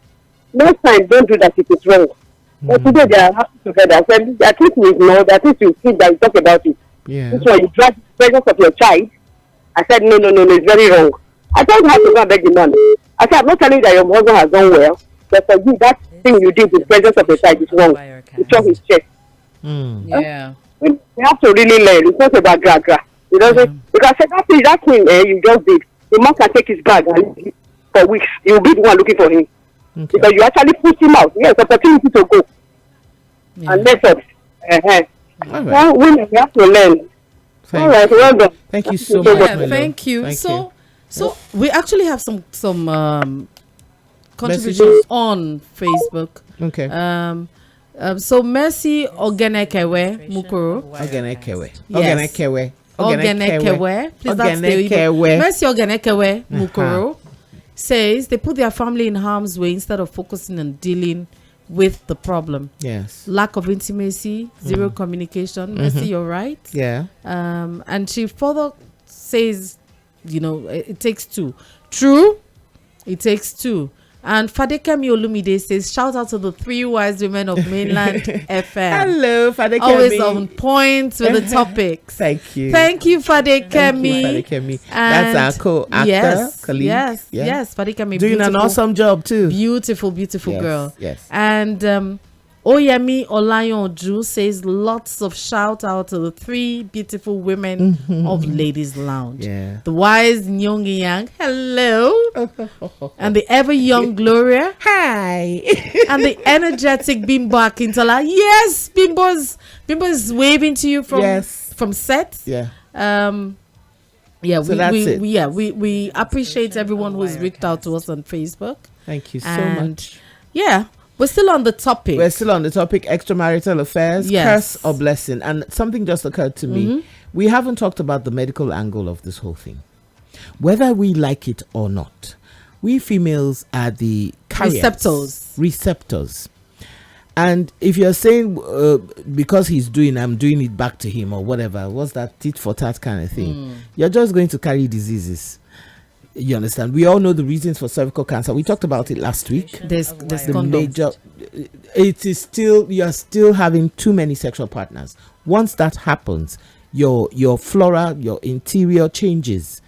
next time, don't do that if it's wrong. But today they are happy together. I said, at least we know, at least you see that you talk about it. Yeah. So you drag the presence of your child. I said, no, it's very wrong. I told her to go and beg the man. I said, I'm not telling you that your husband has done well, but for you, that thing you did with the presence of your child is wrong. It's on his chest. Yeah. We have to really learn. It's not about gra. You know, because that thing you just did, the man can take his bag and leave for weeks. You'll be the one looking for him. Okay. Because you actually push him out. Yes, opportunity to go. Yeah. And mess up. Right. Well, women, we have to learn. All right, well done. Thank you so much. Yeah, thank you. So we actually have some contributions messages on Facebook. Okay. So Mercy Ogenekwe Mukuru. Ogenekwe. Please that's the Mercy Ogenekwe Mukuru says they put their family in harm's way instead of focusing on dealing with the problem. Yes. Lack of intimacy, zero communication. Mercy, you're right. Yeah. And she further says, it takes two. True, it takes two. And Fadekemi Olumide says, shout out to the 3 wise women of mainland FM. Hello, Fadekemi. Always on point with the topics. Thank you. Thank you, Fadekemi. That's our co-actor, colleague. Yes, Fadekemi. Doing an awesome job too. Beautiful girl. Yes. And Oyemi Olayoju says, lots of shout out to the 3 beautiful women of Ladies Lounge. Yeah. The wise Nyongi Yang, hello. And the ever young Gloria, hi. And the energetic Bimbo Akintola, yes. Bimbo's waving to you from set. Yeah. We appreciate everyone who's reached out to us on Facebook. Thank you so much. Yeah. We're still on the topic. Extramarital affairs, curse or blessing. And something just occurred to me. We haven't talked about the medical angle of this whole thing. Whether we like it or not, we females are the carriers. Receptors. And if you're saying because I'm doing it back to him or whatever, what's that tit for tat kind of thing? You're just going to carry diseases. You understand? We all know the reasons for cervical cancer. We talked about it last week. There's The major, it is still, you're still having too many sexual partners. Once that happens, your flora, your interior changes,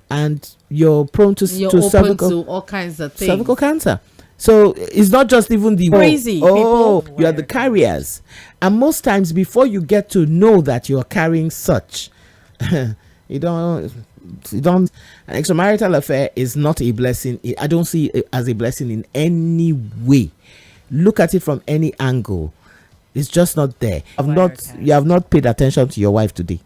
and you're prone to cervical, to all kinds of things. Cervical cancer. So it's not just even the crazy people. You are the carriers, and most times before you get to know that you are carrying such, you don't. An extramarital affair is not a blessing. I don't see it as a blessing in any way. Look at it from any angle. It's just not there. You have not paid attention to your wife today.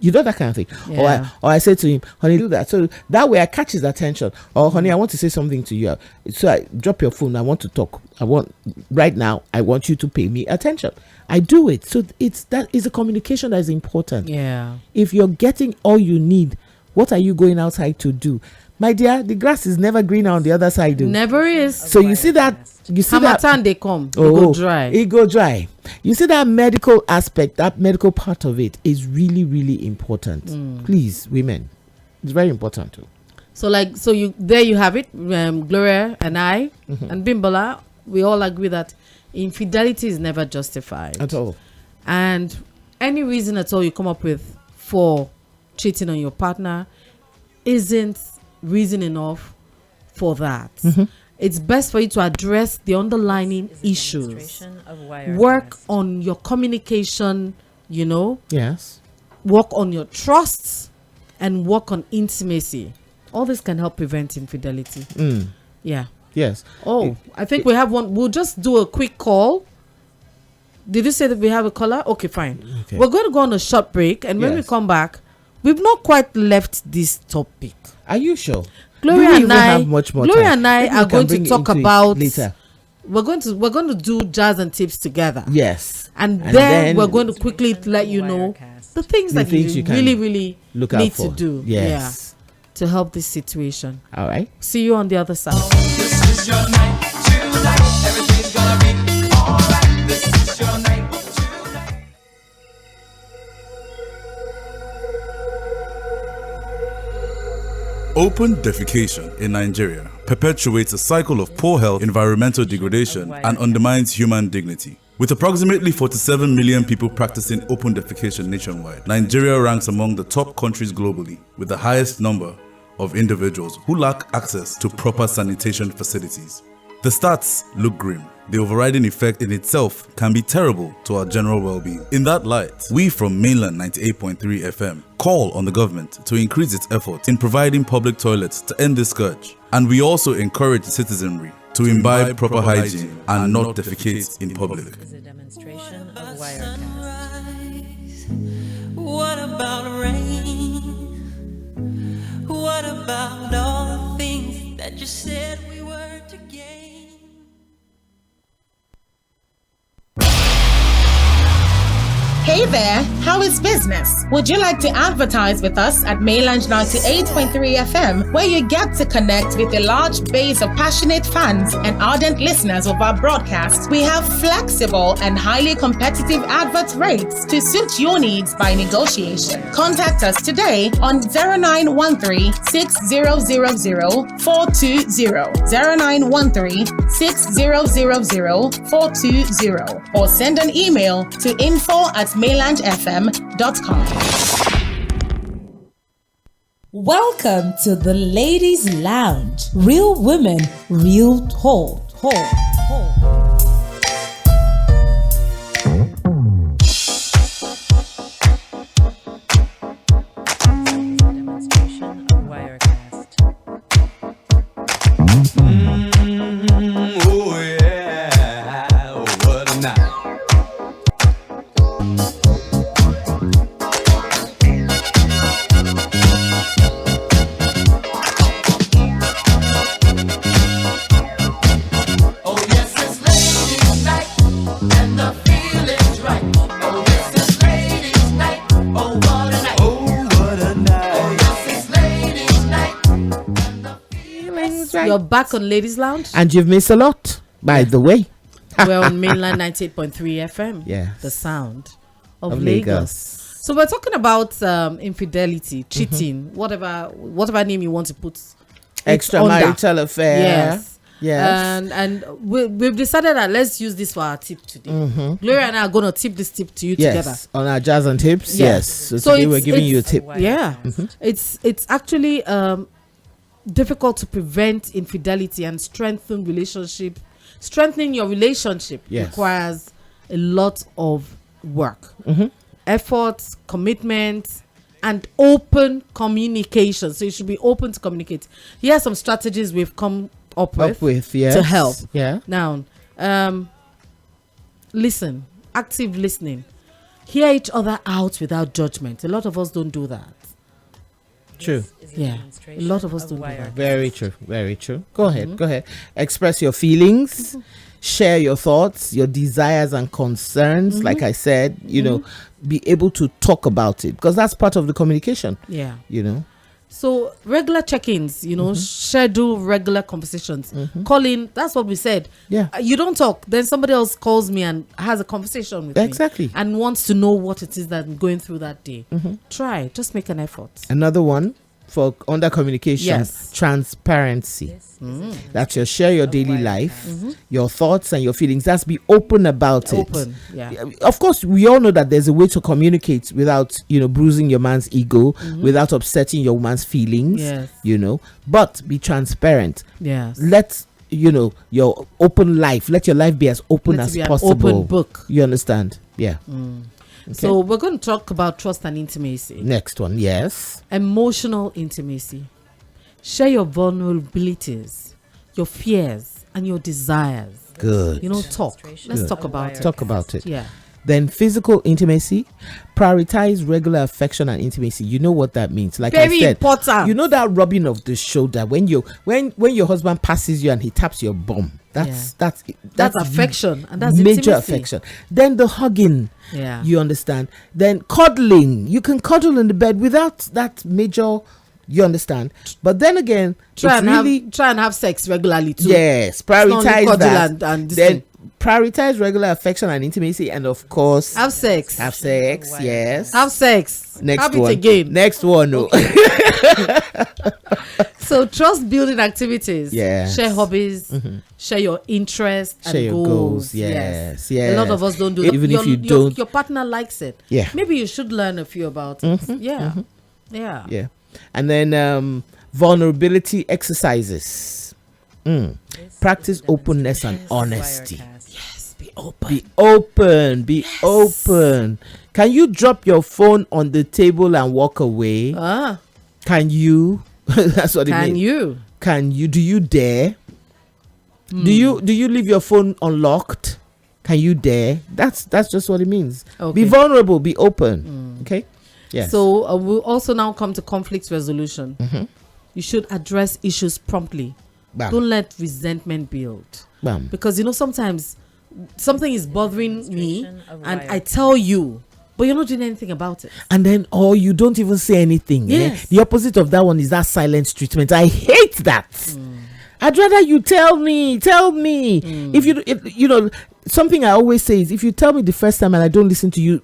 You know, that kind of thing. Yeah. Or I say to him, honey, do that. So that way I catch his attention. Or honey, I want to say something to you. So I drop your phone. I want to talk. Right now, I want you to pay me attention. I do it. So that is a communication that is important. Yeah. If you're getting all you need, what are you going outside to do? My dear, the grass is never greener on the other side. Never is. So you see that. Hamatan they come. It go dry. It go dry. You see that medical aspect, that medical part of it is really, really important. Please, women, it's very important too. So you have it. Gloria and I and Bimbola, we all agree that infidelity is never justified at all. And any reason at all you come up with for cheating on your partner isn't reason enough for that. It's best for you to address the underlying issues. Work on your communication, Yes. Work on your trust and work on intimacy. All this can help prevent infidelity. Yeah. Yes. I think we have one. We'll just do a quick call. Did you say that we have a caller? Okay, fine. Okay. We're going to go on a short break, and when we come back, we've not quite left this topic. Are you sure? Gloria and I have much more Gloria time. and I Maybe are we going can to bring talk it into about later. We're going to do jazz and tips together. Yes. And then we're going to quickly let you know the things that you really look need out for. to do. Yes. To help this situation. All right. See you on the other side. This is your night tonight. Everything's gonna be alright. This is your night tonight. Open defecation in Nigeria perpetuates a cycle of poor health, environmental degradation, and undermines human dignity. With approximately 47 million people practicing open defecation nationwide, Nigeria ranks among the top countries globally with the highest number of individuals who lack access to proper sanitation facilities. The stats look grim. The overriding effect in itself can be terrible to our general well-being. In that light, we from mainland 98.3 FM call on the government to increase its efforts in providing public toilets to end this scourge. And we also encourage the citizenry to imbibe proper hygiene and not defecate in public. Is a demonstration of Wirecast. What about rain? What about all the things that you said we were to gain? Hey there, how is business? Would you like to advertise with us at Mainland 98.3 FM, where you get to connect with a large base of passionate fans and ardent listeners of our broadcast? We have flexible and highly competitive advert rates to suit your needs by negotiation. Contact us today on 0913 6000 420, 0913 6000 420, or send an email to info@mainlandfm.com. Welcome to the Ladies Lounge. Real women, real talk. Demonstration of Wirecast. Oh yeah, what a night. Oh yes, it's ladies' night, and the feeling's right. Oh yes, it's ladies' night. Oh what a night. Oh, what a night. Oh yes, it's ladies' night, and the feeling's right. You're back on Ladies Lounge. And you've missed a lot, by the way. We're on mainland 98.3 FM. Yes. The sound of Of Lagos. Lagos. So we're talking about infidelity, cheating, whatever name you want to put extramarital affair. Yes. And we've decided that let's use this for our tip today. Gloria and I are going to tip this tip to you together. On our jazz and tips. Yes. So today we're giving you a tip. Yeah. It's actually difficult to prevent infidelity and strengthening your relationship requires a lot of work, effort, commitment, and open communication. So you should be open to communicate. Here are some strategies we've come up with to help. Now, listen, active listening. Hear each other out without judgment. A lot of us don't do that. True. Yeah. A lot of us don't do that. Very true. Very true. Go ahead. Express your feelings. Share your thoughts, your desires and concerns. Like I said, you know, be able to talk about it because that's part of the communication. Yeah. You know. So regular check-ins, you know, schedule regular conversations. Call in, that's what we said. Yeah. You don't talk, then somebody else calls me and has a conversation with me. And wants to know what it is that I'm going through that day. Try, just make an effort. Another one for under communication, transparency. That you share your daily life, your thoughts and your feelings. That's be open about it. Of course, we all know that there's a way to communicate without, you know, bruising your man's ego, without upsetting your man's feelings, you know, but be transparent. Let, you know, your open life, let your life be as open as possible. Open book. You understand? Yeah. So we're going to talk about trust and intimacy. Next one, yes. Emotional intimacy. Share your vulnerabilities, your fears, and your desires. Good. You know, talk. Let's talk about it. Talk about it. Yeah. Then physical intimacy. Prioritize regular affection and intimacy. You know what that means. Like very I said, important. You know that rubbing of the shoulder when your husband passes you and he taps your bum. That's affection, and that's major intimacy. affection. Then the hugging. Yeah. You understand? Then cuddling. You can cuddle in the bed without that major. You understand? But then again, try and have sex regularly too. Yes, prioritize that. And then prioritize regular affection and intimacy, and of course, have sex. Yes. Have sex. Next have one. It again. Next one. No. So trust building activities. Yeah. Share hobbies. Share your interests and your goals. Yes. A lot of us don't do that. Even if you don't, your partner likes it. Yeah. Maybe you should learn a few about it. Yeah. And then vulnerability exercises. Practice openness and honesty. Yes, be open. Be open. Can you drop your phone on the table and walk away? Can you? That's what it means. Can you? Do you dare? Do you leave your phone unlocked? Can you dare? That's just what it means. Be vulnerable. Be open. Okay. Yes. So we'll also now come to conflict resolution. You should address issues promptly. Bam. Don't let resentment build. Bam. Because you know sometimes something is bothering me and I tell you, but you're not doing anything about it. And then you don't even say anything. Yes. The opposite of that one is that silent treatment. I hate that. I'd rather you tell me. If you know something I always say is, if you tell me the first time and I don't listen to you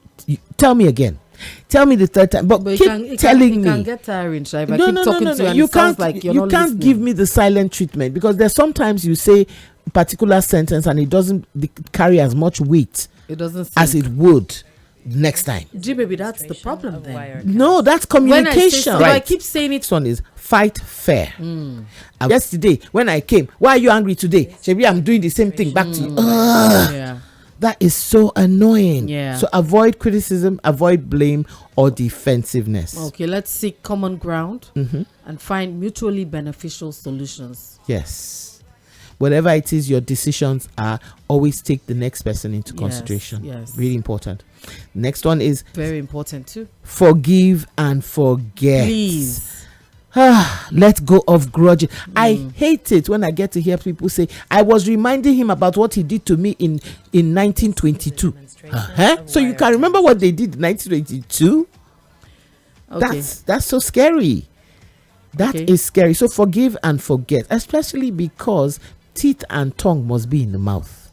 tell me again. Tell me the third time, but keep telling me. It can get tiring, if I keep talking to you and you it sounds like you're not you can't listening. give me the silent treatment, because there's sometimes you say a particular sentence and it doesn't carry as much weight as it would next time. Baby, that's the problem then. No, that's communication. I keep saying it. This one is fight fair. Yesterday when I came, why are you angry today? Shebi, I'm doing the same thing back to you. That is so annoying. So avoid criticism, avoid blame or defensiveness. Okay, let's seek common ground and find mutually beneficial solutions. Yes. Whatever it is your decisions are, always take the next person into consideration. Yes. Really important. Next one is very important too. Forgive and forget. Please. Let go of grudges. I hate it when I get to hear people say, I was reminding him about what he did to me in 1922. So you can remember what they did in 1922? Okay. That's so scary. That is scary. So forgive and forget, especially because teeth and tongue must be in the mouth.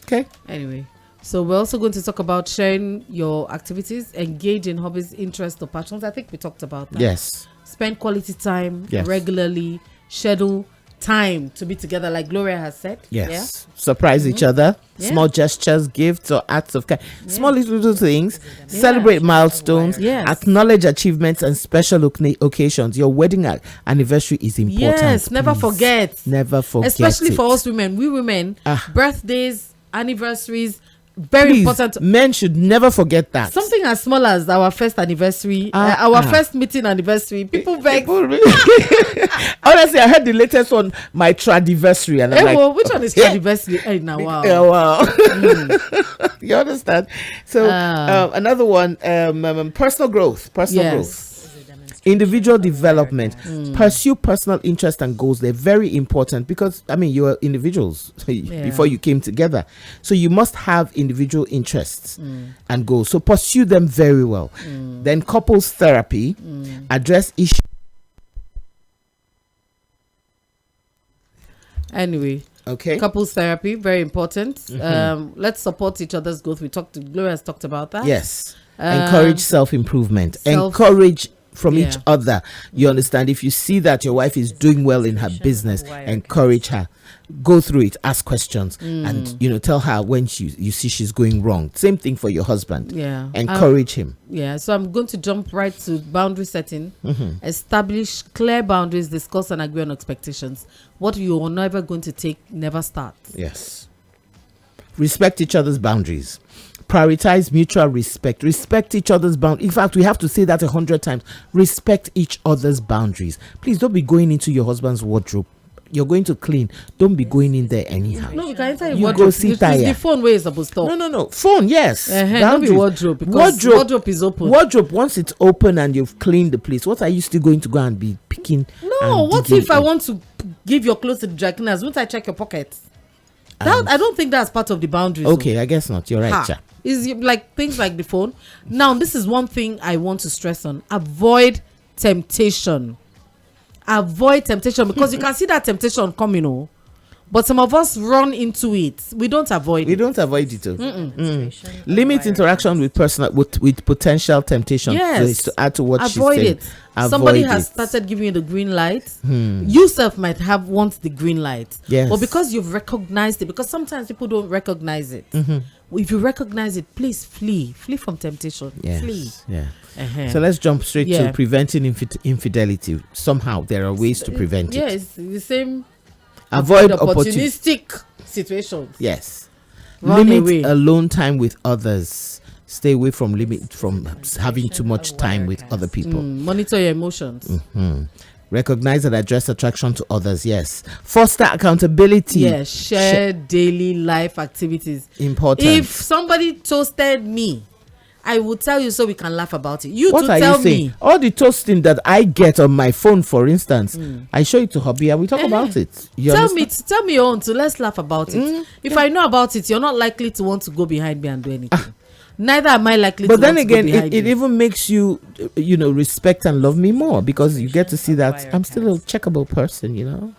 Okay. Anyway, so we're also going to talk about sharing your activities, engage in hobbies, interests, or passions. I think we talked about that. Yes. spend quality time Yes. regularly, schedule time to be together, like Gloria has said. Yes. Surprise each other. Yeah. Small gestures, gifts, or acts of care. Small little things. Celebrate milestones. Yes. Acknowledge achievements and special occasions. Your wedding anniversary is important. Yes, never please. forget. Never forget. Especially it. for us women. We women, Ah. birthdays, anniversaries, very Please, important. men should never forget that. Something as small as our first anniversary, our first meeting anniversary. People vex. Honestly, I heard the latest one, my tradiversary, and I'm like, Well, which one is anniversary? Hey, now, wow. yeah, wow. You understand? So another one, personal growth. Individual development. Pursue personal interest and goals. They're very important because you are individuals before you came together, so you must have individual interests and goals, so pursue them very well. Then couples therapy. Address issues. Anyway, okay, couples therapy, very important. Let's support each other's growth. Gloria has talked about that. Yes. Encourage self-improvement. self- Encourage from each other. You understand? If you see that your wife is doing well in her business, encourage her. Go through it, ask questions, and tell her when you see she's going wrong. Same thing for your husband. Yeah. Encourage him. Yeah. So I'm going to jump right to boundary setting. Establish clear boundaries, discuss and agree on expectations. What you are never going to take, never start. Yes. Respect each other's boundaries. Prioritize mutual respect. Respect each other's boundaries. In fact, we have to say that 100 times. Respect each other's boundaries. Please don't be going into your husband's wardrobe. You're going to clean. Don't be going in there anyhow. No, you can enter You wardrobe. go sit It's there. the phone where it's supposed to. No. Phone, yes. Not be Boundaries. wardrobe, because wardrobe is open. Wardrobe, once it's open and you've cleaned the place, what are you still going to go and be picking? No, and what digging if I in? want to give your clothes to the dry cleaners? Won't I check your pockets? I don't think that's part of the boundaries. Okay, I guess not. You're right, Cha. Is like things like the phone. Now, this is one thing I want to stress on. Avoid temptation. Avoid temptation, because you can see that temptation coming, but some of us run into it. We don't avoid it. Limit interaction with with potential temptation. Yes. To add to what she's Avoid saying. it. Avoid Somebody has it. started giving you the green light. You self might want the green light. Yes. But because you've recognized it, because sometimes people don't recognize it. If you recognize it, please flee from temptation. Yes. Flee. Yeah. So let's jump straight to preventing infidelity. Somehow there are ways to prevent it. It's the same. Avoid opportunistic situations. Yes. Run Limit away. alone time with others. Stay away from having too much time with other people. Monitor your emotions. Recognize and address attraction to others. Yes. Foster accountability. Yes. Share daily life activities. Important. If somebody toasted me, I will tell you so we can laugh about it. You what to are tell you saying? me. All the toasting that I get on my phone, for instance, I show it to Hobby and we talk about it. You Tell understand? me your own too. Let's laugh about it. If I know about it, you're not likely to want to go behind me and do anything. Neither am I likely But to then want to again, go behind it you. even makes you, respect and love me more, because you get to see that I'm still a checkable person,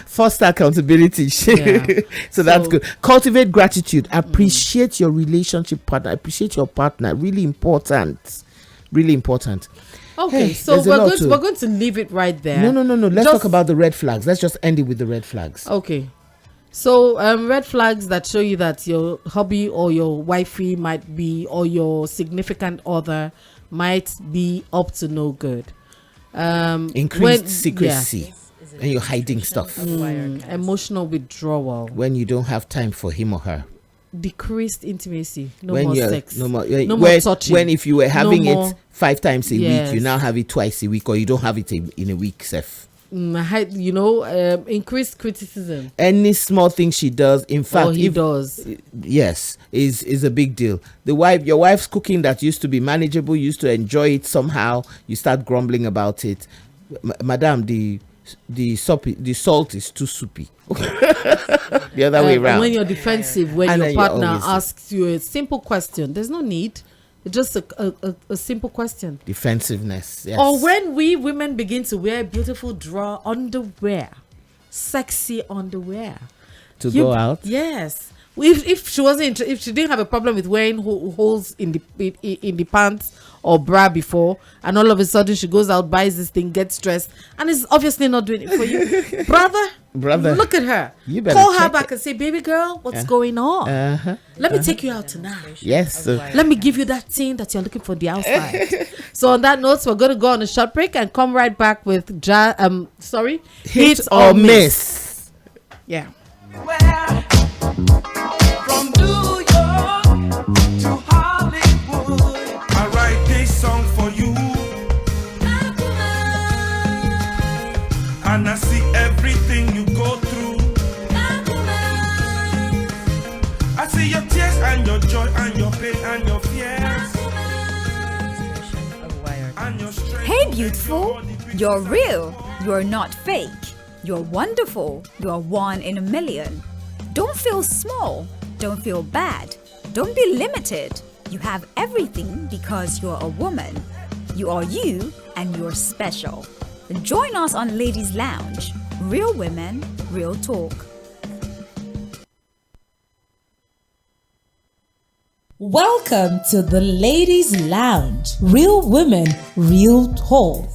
Foster accountability. So that's good. Cultivate gratitude. Appreciate your relationship partner. Appreciate your partner. Really important. Really important. Okay, Hey, so there's a we're lot going to leave it right there. No. Let's talk about the red flags. Let's just end it with the red flags. Okay. So red flags that show you that your hubby or your wifey might be, or your significant other might be up to no good. Increased secrecy. And you're hiding stuff. Emotional withdrawal. When you don't have time for him or her. Decreased intimacy. No when more you're sex. no more touching. when if you were having more, it 5 times a yes. week, you now have it twice a week, or you don't have it in a week, Seth. Increased criticism. Any small thing she does, in fact, he does. Yes, is a big deal. Your wife's cooking that used to be manageable, you used to enjoy it somehow, you start grumbling about it. Madam, the salt is too soupy. The other way around. When you're defensive, when And your then partner asks you a simple question, there's no need. It's just a simple question. Defensiveness, yes. Or when we women begin to wear beautiful draw underwear, sexy underwear to go out. Yes. If she didn't have a problem with wearing holes in the pants or bra before, and all of a sudden she goes out, buys this thing, gets stressed, and is obviously not doing it for you. brother, look at her. You better call her check back and say, baby girl, what's going on? Let me take you out tonight. Yes. Let me give you that thing that you're looking for the outside. So on that note, we're going to go on a short break and come right back with hit or miss. Yeah. From New York to Hollywood, I write this song for you. And I see everything you go through. I see your tears and your joy and your pain and your fears. And your strength. Hey beautiful, you're real, you're not fake. You're wonderful, you're one in a million. Don't feel small, don't feel bad, don't be limited. You have everything because you're a woman. You are you and you're special. Join us on Ladies Lounge. Real women, real talk. Welcome to the Ladies Lounge. Real women, real talk.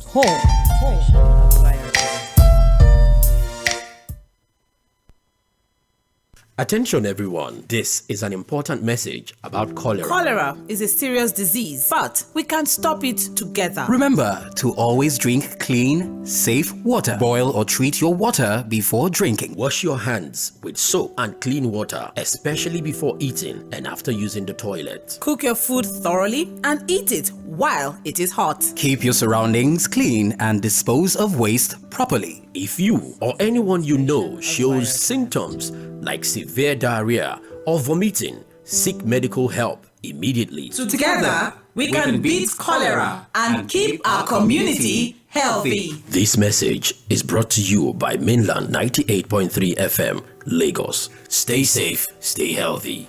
Attention everyone, this is an important message about cholera. Cholera is a serious disease, but we can stop it together. Remember to always drink clean, safe water. Boil or treat your water before drinking. Wash your hands with soap and clean water, especially before eating and after using the toilet. Cook your food thoroughly and eat it while it is hot. Keep your surroundings clean and dispose of waste properly. If you or anyone you know shows symptoms like severe diarrhea or vomiting, seek medical help immediately. Together, we can beat cholera and keep our community healthy. This message is brought to you by Mainland 98.3 FM, Lagos. Stay safe, stay healthy.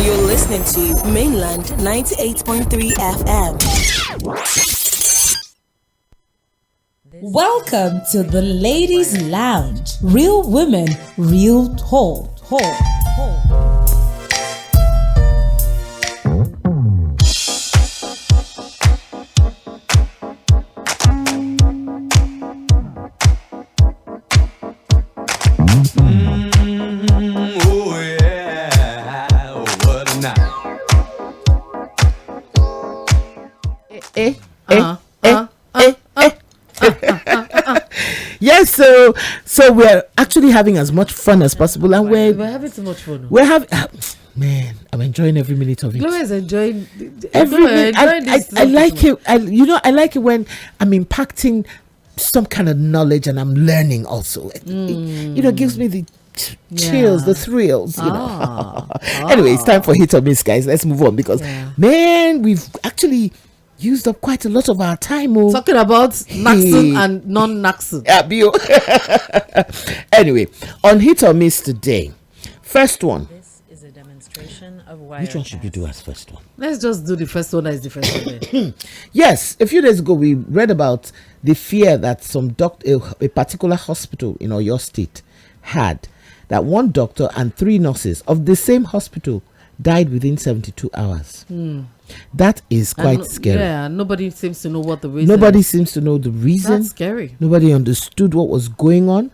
You're listening to Mainland 98.3 FM. Welcome to the Ladies Lounge. Real women, real talk. Yes, so we're actually having as much fun as possible, and we're having so much fun. We're having, man, I'm enjoying every minute of it. Chloe is enjoying every minute. I like it. I like it when I'm impacting some kind of knowledge and I'm learning also. It gives me the chills, the thrills. Anyway, it's time for hit or miss, guys. Let's move on because man, we've actually used up quite a lot of our time. Talking about Naxon and non-Naxon. Anyway, on hit or miss today, first one. This is a demonstration of wire. Which one should we do as first one? Let's just do the first one as the first one. Yes, a few days ago we read about the fear that some a particular hospital in Oyo State had, that one doctor and 3 nurses of the same hospital died within 72 hours. That is quite scary. Yeah, nobody seems to know what the reason. Nobody seems to know the reason. That's scary. Nobody understood what was going on.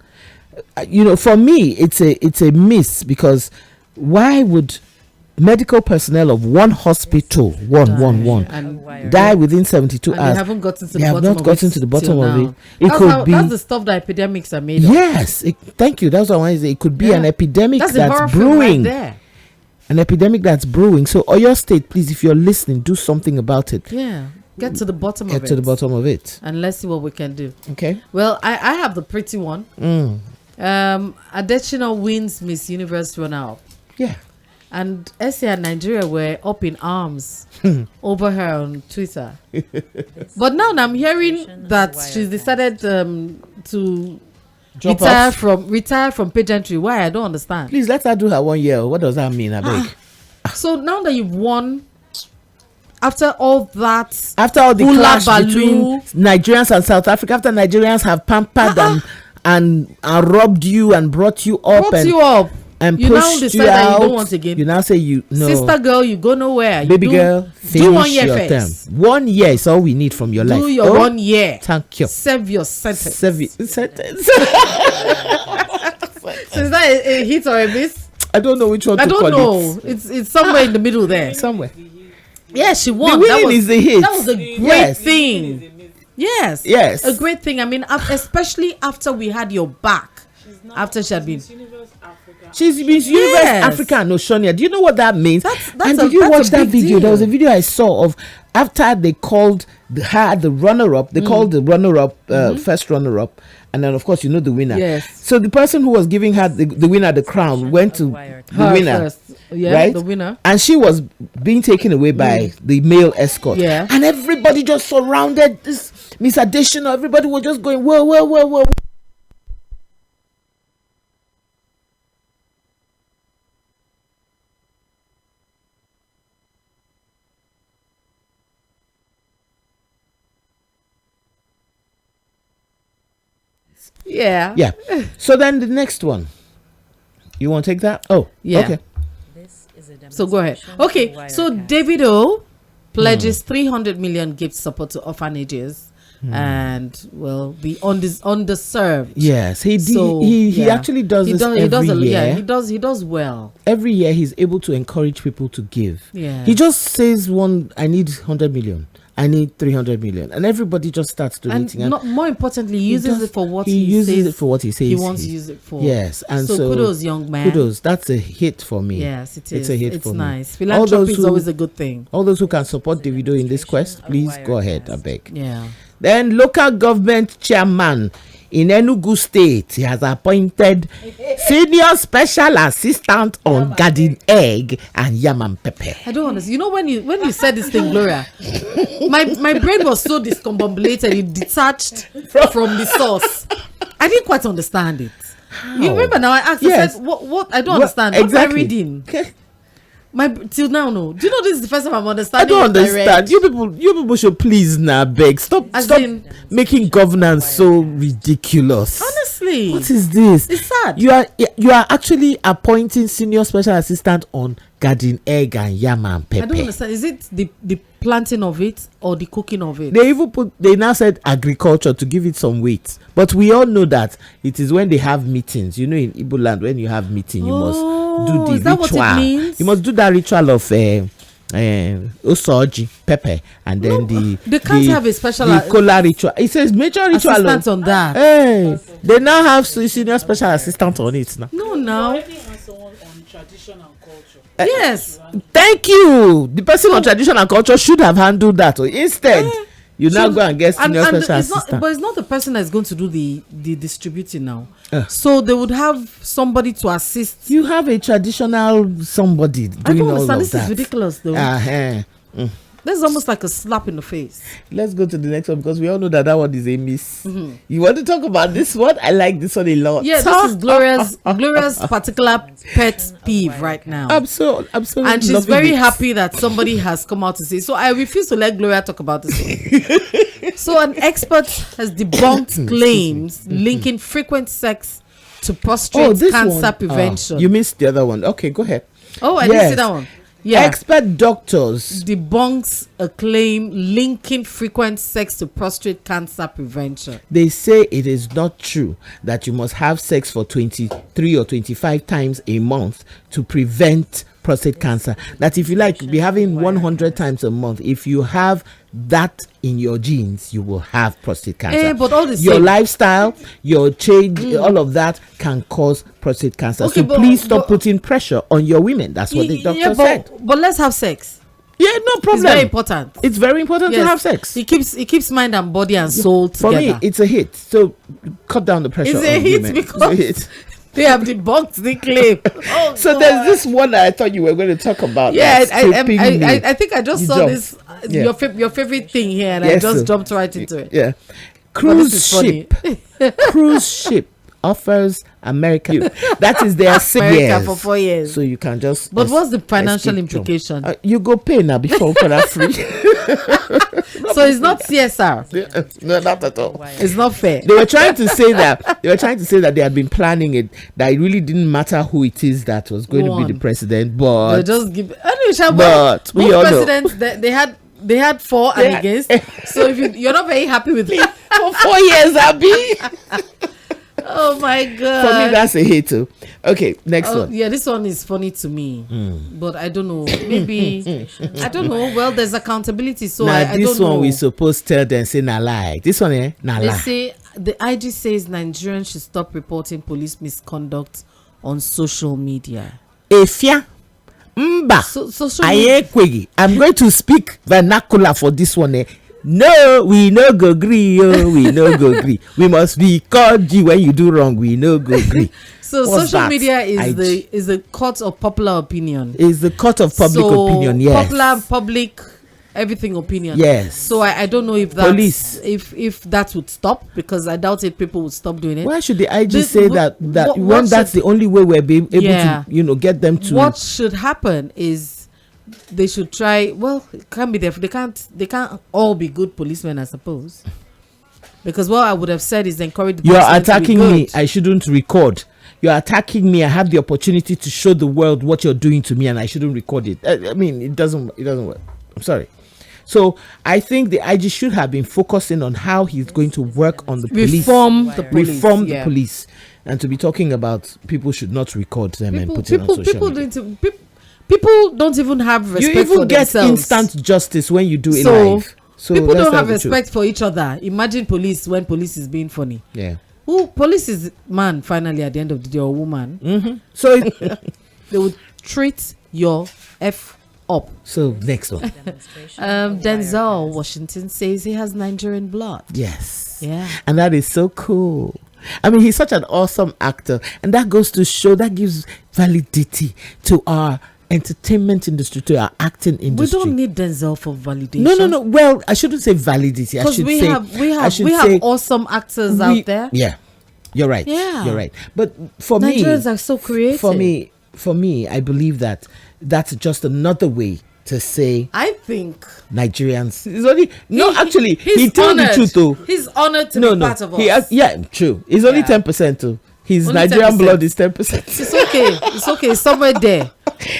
For me, it's a miss, because why would medical personnel of one hospital, one die within 72 hours? They haven't gotten to the they bottom have not gotten to the bottom of it. It could be. That's the stuff that epidemics are made of. Yes, thank you. That's what I wanted to say. It could be an epidemic that's Right brewing. there. An epidemic that's brewing. So Oyo State, please, if you're listening, do something about it. Yeah, get to the bottom of it. Get to the bottom of it. And let's see what we can do. Okay. Well, I have the pretty one. Adetina wins Miss Universe run-out. Yeah. And SA and Nigeria were up in arms over her on Twitter. But now I'm hearing that she's decided to retire from pageantry. Why? I don't understand. Please let her do her 1 year. What does that mean? I beg. So now that you've won, after all that, after all the clash between Nigerians and South Africa, after Nigerians have pampered and robbed you and brought you up, and you now pushed decide you that out. you don't want again. You now say no. Sister girl, you go nowhere. Baby girl, do finish 1 year your first. term. 1 year is all we need from your life. Do your 1 year. Thank you. Serve your sentence. Serve your sentence. So is that a hit or a miss? I don't know which one to call it. I don't know. It's somewhere in the middle there. Somewhere. Yeah, she won. The winning is the hit. That was a great thing. Yes. Yes. A great thing. I mean, especially after we had your back. After she had been. She's Miss Universe Africa and Oceania. Do you know what that means? That's did you watch that video? Deal. There was a video I saw of after they called the runner-up. They called the runner-up, first runner-up. And then, of course, you know the winner. Yes. So the person who was giving her the winner the crown went to the winner. First. Yeah, right? the winner. And she was being taken away by the male escort. Yeah. And everybody just surrounded this Miss Additional. Everybody was just going, whoa, whoa, whoa, whoa. Yeah. So then the next one. You want to take that? Oh, yeah. Okay. So go ahead. Okay. So Davido pledges 300 million gift support to orphanages and will be underserved. Yes, he actually does this every year. Yeah, he does well. Every year he's able to encourage people to give. Yeah. He just says I need 100 million. I need 300 million, and everybody just starts donating. And more importantly, he uses it for what he uses it for what he says he wants to use it for. Yes, and so kudos, young man. Kudos. That's a hit for me. Yes, it is. It's a hit it's for nice. me. Philanthropy is always a good thing. All those who can support Davido in this quest, please go ahead. I beg. Yeah. Then local government chairman in Enugu State, he has appointed senior special assistant on garden egg and yam and pepper. I don't understand. You know when you said this thing, Gloria, my brain was so discombobulated. It detached from the source. I didn't quite understand it. You remember now? I asked. I said, "What? I don't understand. Exactly. What am I reading?" Okay. Till now, no. Do you know this is the first time I'm understanding? I don't understand. You people should please beg. Stop making governance so ridiculous. Honestly, what is this? It's sad. You are actually appointing senior special assistant on garden egg and yam and pepper. I don't understand. Is it the planting of it or the cooking of it? They now said agriculture to give it some weight. But we all know that it is when they have meetings. You know, in Igbo land, when you have meeting, you must do the is that ritual. What it means? You must do that ritual of osoji pepper and then they can't have a special the kola ritual. It says major ritual assistant on that. Hey, they now have senior special assistant on it now. No. Yes. Thank you. The person on tradition and culture should have handled that. Instead, you now go and get senior special assistant. But it's not the person that's going to do the distributing now. So they would have somebody to assist. You have a traditional somebody doing I don't all understand. of This is ridiculous, though. This is almost like a slap in the face. Let's go to the next one because we all know that one is a miss. You want to talk about this one? I like this one a lot. Yeah, this is Gloria's particular pet peeve right now. Absolutely. And she's very happy that somebody has come out to say. So I refuse to let Gloria talk about this one. So an expert has debunked claims linking frequent sex to prostate cancer prevention. You missed the other one. Okay, go ahead. Oh, I didn't see that one. Yeah. Expert doctors debunks a claim linking frequent sex to prostate cancer prevention. They say it is not true that you must have sex for 23 or 25 times a month to prevent prostate cancer. That if you be having 100 times a month, if you have that in your genes, you will have prostate cancer. But all the your lifestyle, your change, all of that can cause prostate cancer. Okay, so please stop putting pressure on your women. That's what the doctor said. But let's have sex. Yeah, no problem. It's very important. It's very important to have sex. It keeps mind and body and soul together. For me, it's a hit. So cut down the pressure. It's a hit because they have debunked the claim. So there's this one that I thought you were going to talk about. Yeah, I think I just saw this your favorite thing here, and I just jumped right into it. Yeah, cruise ship offers America. That is their America for 4 years. So you can just. But what's the financial implication? You go pay now before for that free. So it's not CSR. No, not at all. It's not fair. They were trying to say that they had been planning it. That it really didn't matter who it is that was going to be the president. But they just give. Anyway, but we all presidents they had for and against. So if you're not very happy with it for 4 years, Abby. Oh my god! For me, that's a hate too. Okay, next one. Yeah, this one is funny to me, but I don't know. Maybe I don't know. Well, there's accountability, so I don't know. This one we supposed to tell them say na lie. This one, na lie. They say the IG says Nigerians should stop reporting police misconduct on social media. Efia. Mba. I'm going to speak vernacular for this one. No, we no go agree. We no go agree. We must be called you when you do wrong. We no go agree. So social media is the court of popular opinion. Is the court of public opinion? Yes. Public, everything opinion. Yes. So I don't know if that if that would stop, because I doubt it. People would stop doing it. Why should the IG say that when that's the only way we're being able to get them to? What should happen is, they should try. Well, it can't be there. They can't all be good policemen, I suppose. Because what I would have said is encourage. You're attacking me. I shouldn't record. You're attacking me. I have the opportunity to show the world what you're doing to me, and I shouldn't record it. I mean, it doesn't work. I'm sorry. So I think the IG should have been focusing on how he's going to work on the police, reform the police, and to be talking about people should not record them and put it on social media. People don't even have respect. You even for get themselves. instant justice when you do it live. So people don't have respect for each other. Imagine police when police is being funny. Yeah. Who police is man finally at the end of the day, or woman. Mm-hmm. So they would treat your F up. So next one. Denzel Washington says he has Nigerian blood. Yes. Yeah. And that is so cool. I mean, he's such an awesome actor, and that goes to show, that gives validity to our entertainment industry, to our acting industry. We don't need Denzel for validation. No. Well, I shouldn't say validity. I should say we have awesome actors out there. Yeah, you're right. Yeah, you're right. But for Nigerians are so creative. For me, I believe that that's just another way to say, I think Nigerians is only actually he told the truth though. He's honored to be part of us. True. It's only 10% too. His only Nigerian 10%. Blood is 10%. It's okay. It's somewhere there.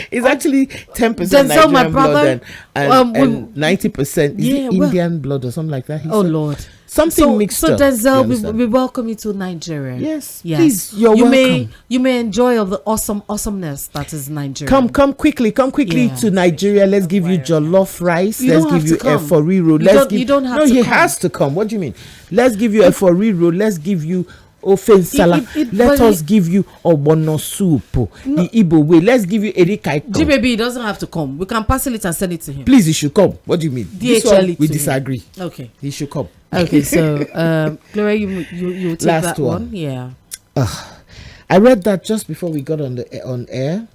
It's actually 10% Nigerian my brother, blood and 90% Indian blood or something like that. Lord. Something mixed up. So Denzel, we welcome you to Nigeria. Yes. Please, you're welcome. You may enjoy of the awesomeness that is Nigeria. Come quickly to Nigeria. Let's give you jollof rice. Let's give you ⴃ You don't have to come. He has to come. What do you mean? Let's give you ⴃ let's give you ofe nsala. Let us give you ogbono soup. The Igbo way. Let's give you erikaiko. G-Baby, he doesn't have to come. We can parcel it and send it to him. Please, he should come. What do you mean? This one, we disagree. Okay. He should come. Okay, so Gloria, you take last that one. Yeah. I read that just before we got on air.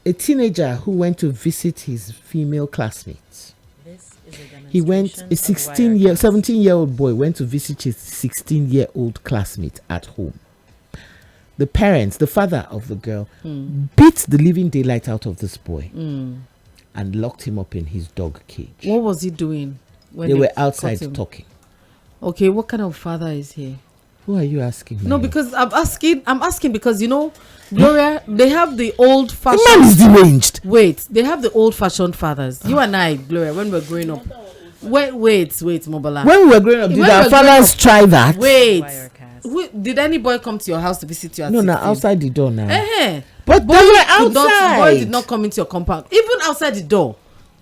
A teenager who went to visit his female classmates. He went, a 17-year-old boy went to visit his 16-year-old classmate at home. The parents, the father of the girl, beat the living daylight out of this boy and locked him up in his dog cage. What was he doing when they were outside talking? Okay, what kind of father is he? Who are you asking? No, because I'm asking because, you know, Gloria, they have the old fashioned. The man is deranged. Wait, they have the old fashioned fathers. You and I, Gloria, when we were growing up. Wait, Mobola. When we were growing up, did our fathers try that? Wait. Did any boy come to your house to visit you at 16? No, outside the door now. But they were outside. Boy did not come into your compound. Even outside the door.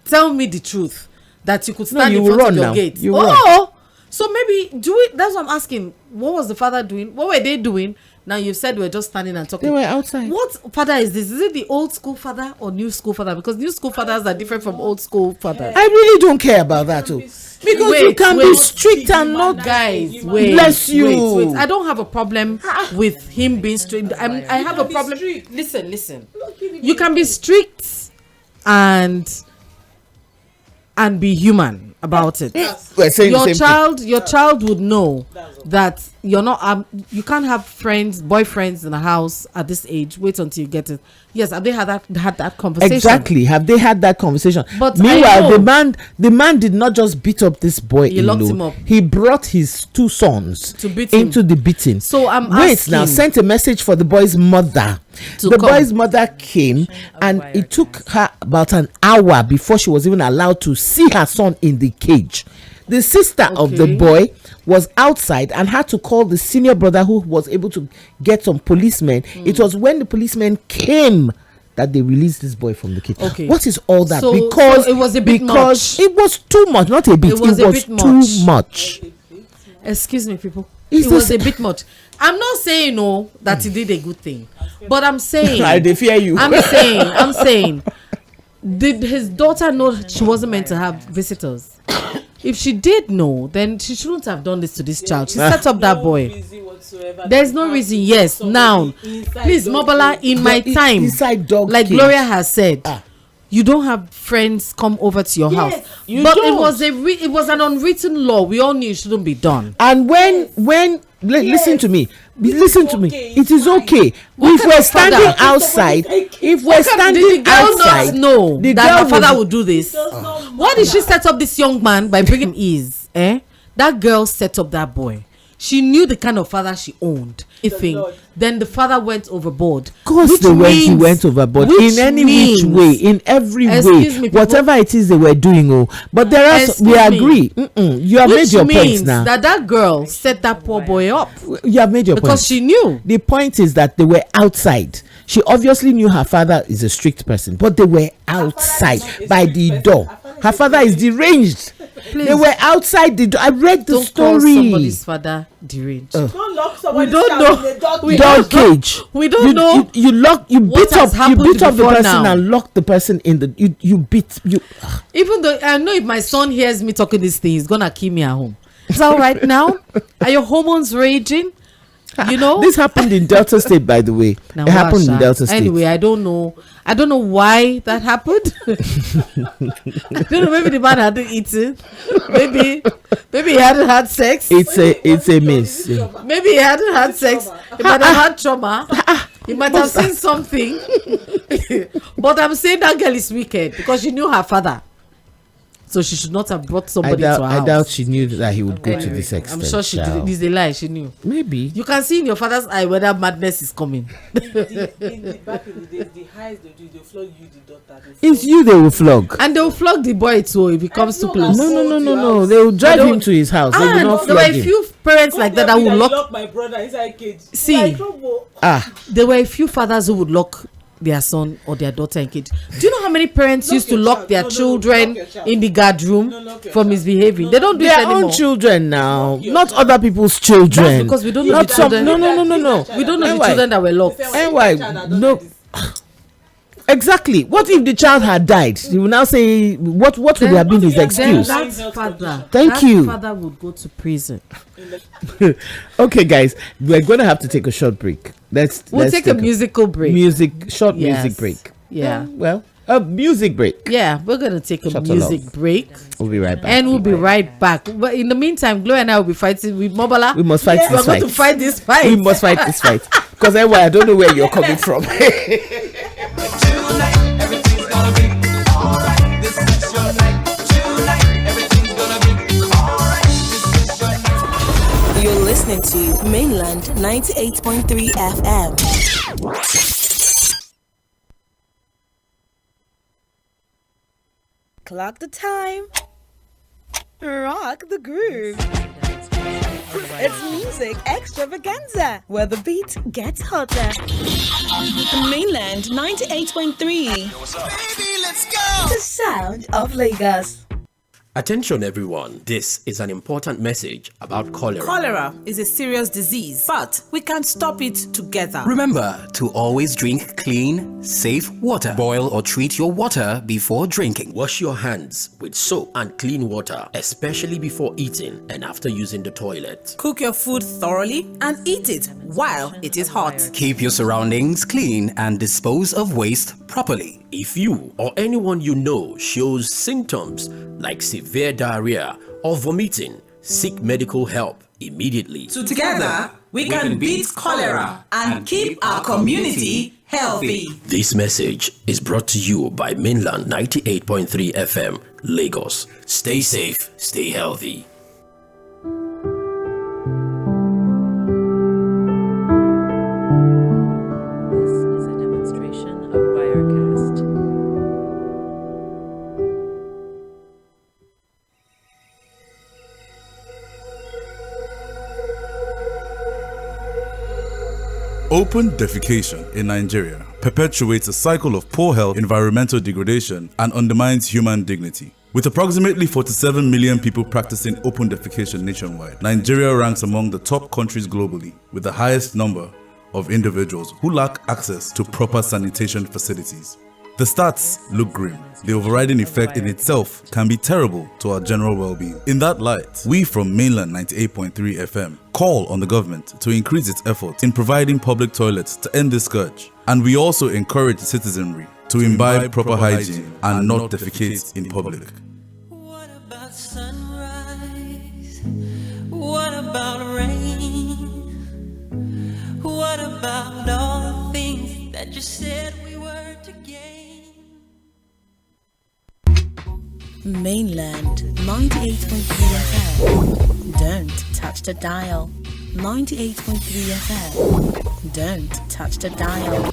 Tell me the truth. That you could stand in front of your gate. So maybe that's what I'm asking. What was the father doing? What were they doing? Now you've said we're just standing and talking. They were outside. What father is this? Is it the old school father or new school father? Because new school fathers are different from old school fathers. I really don't care about that too. Because you can be strict and not. Guys, bless you. Wait. I don't have a problem with him being strict. I have a problem. Listen. You can be strict and be human about it. We're saying your child would know that you're not you can't have boyfriends in the house at this age. Wait until you get it. Yes, have they had that conversation? Exactly. Have they had that conversation? But meanwhile, the man did not just beat up this boy. He locked him up. He brought his 2 sons to beat him. into the beating. So I'm now sent a message for the boy's mother. The boy's mother came, and it took her about an hour before she was even allowed to see her son in the cage. The sister of the boy was outside and had to call the senior brother, who was able to get some policemen. It was when the policemen came that they released this boy from the cage. What is all that? Because it was a bit much. It was too much, not a bit. It was too much. Excuse me, people. It was a bit much. I'm not saying that he did a good thing, but I'm saying I fear you. I'm saying did his daughter know she wasn't meant to have visitors? If she did know, then she shouldn't have done this to this child. She set up that boy. There's no reason. Yes, now, please, Mobala, in my time, like Gloria has said, you don't have friends come over to your house. But it was an unwritten law. We all knew it shouldn't be done. And when listen to me. It is okay. If we're standing outside, the girl know that her father would do this. Why did she set up this young man by bringing ease? That girl set up that boy. She knew the kind of father she owned. Then the father went overboard. Of course, he went overboard in any which way, in every way, whatever it is they were doing. But there are we agree. You have made your point now. That girl set that poor boy up. You have made your point because she knew. The point is that they were outside. She obviously knew her father is a strict person, but they were outside by the door. Her father is deranged. Please. They were outside the door. I read the story. Call somebody's father deranged. Don't lock we don't know. Dog cage. We don't know. You beat up the person and lock the person in the. You beat. Even though I know if my son hears me talking this thing, he's gonna kill me at home. It's all right now. Are your hormones raging? This happened in Delta State, by the way. It happened in Delta State. Anyway, I don't know why that happened. I don't know. Maybe the man hadn't eaten. Maybe he hadn't had sex. It's a miss. Maybe he hadn't had sex. He might have had trauma. He might have seen something. But I'm saying that girl is wicked because she knew her father. So she should not have brought somebody to her house. I doubt she knew that he would go to this extent. I'm sure she did. It's a lie. She knew. Maybe. You can see in your father's eye whether madness is coming. Back in the days, the highest they do, they flog you, the daughter. It's you they will flog. And they will flog the boy too if he comes too close. No. They will drive him to his house. They will not flog him. There were a few parents like that would lock my brother inside cage. See, there were a few fathers who would lock their son or their daughter in cage. Do you know how many parents used to lock their children in the guard room for misbehaving? They don't do it anymore. Their own children now, not other people's children. That's because we don't know the children. No. We don't know the children that were locked. No. Exactly. What if the child had died? You will now say what would have been his excuse? Thank you. Father would go to prison. Okay, guys, we're going to have to take a short break. We'll take a musical break. Music break. Yeah. A music break. Yeah, we're going to take a music break. We'll be right back. And we'll be right back. But in the meantime, Gloria and I will be fighting with Mobala. We must fight this fight. We're going to fight this fight. We must fight this fight. Because I don't know where you're coming from. You're listening to Mainland 98.3 FM. Clock the time. Rock the groove. It's music extravaganza, where the beat gets hotter. Mainland 98.3. Baby, let's go. The sound of Lagos. Attention everyone, this is an important message about cholera. Cholera is a serious disease, but we can stop it together. Remember to always drink clean, safe water. Boil or treat your water before drinking. Wash your hands with soap and clean water, especially before eating and after using the toilet. Cook your food thoroughly and eat it while it is hot. Keep your surroundings clean and dispose of waste properly. If you or anyone you know shows symptoms like severe diarrhea or vomiting, seek medical help immediately. Together, we can beat cholera and keep our community healthy. This message is brought to you by Mainland 98.3 FM, Lagos. Stay safe, stay healthy. Open defecation in Nigeria perpetuates a cycle of poor health, environmental degradation, and undermines human dignity. With approximately 47 million people practicing open defecation nationwide, Nigeria ranks among the top countries globally with the highest number of individuals who lack access to proper sanitation facilities. The stats look grim. The overriding effect in itself can be terrible to our general well-being. In that light, we from Mainland 98.3 FM call on the government to increase its efforts in providing public toilets to end this scourge. And we also encourage the citizenry to imbibe proper hygiene and not defecate in public. What about sunrise? What about rain? What about all the things that you said we were to gain? Mainland 98.3 FM. Don't touch the dial. 98.3 FM. Don't touch the dial.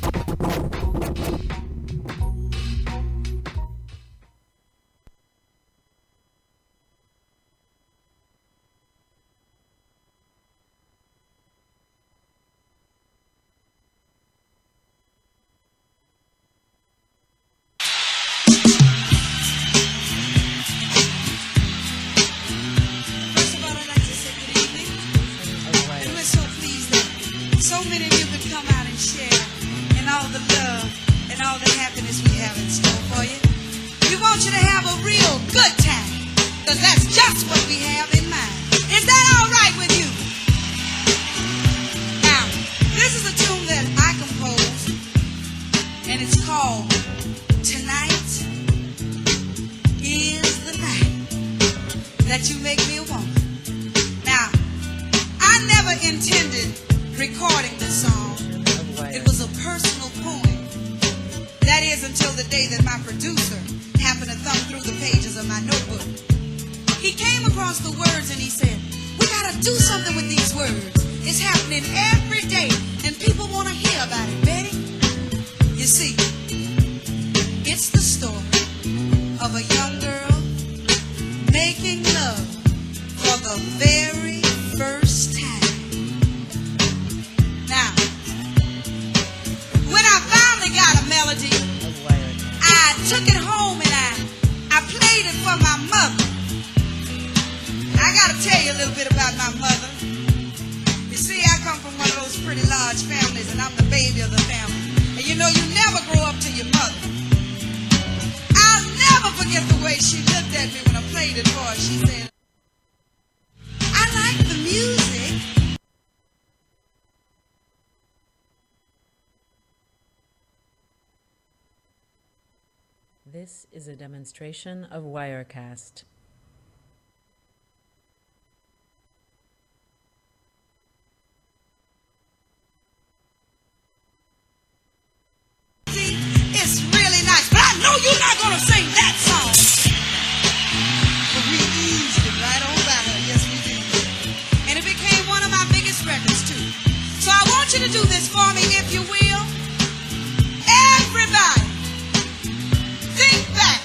This is a demonstration of Wirecast. It's really nice, but I know you're not gonna sing that song. But we eased it right on by her, yes we did. And it became one of my biggest records too. So I want you to do this for me, if you will. Everybody, think back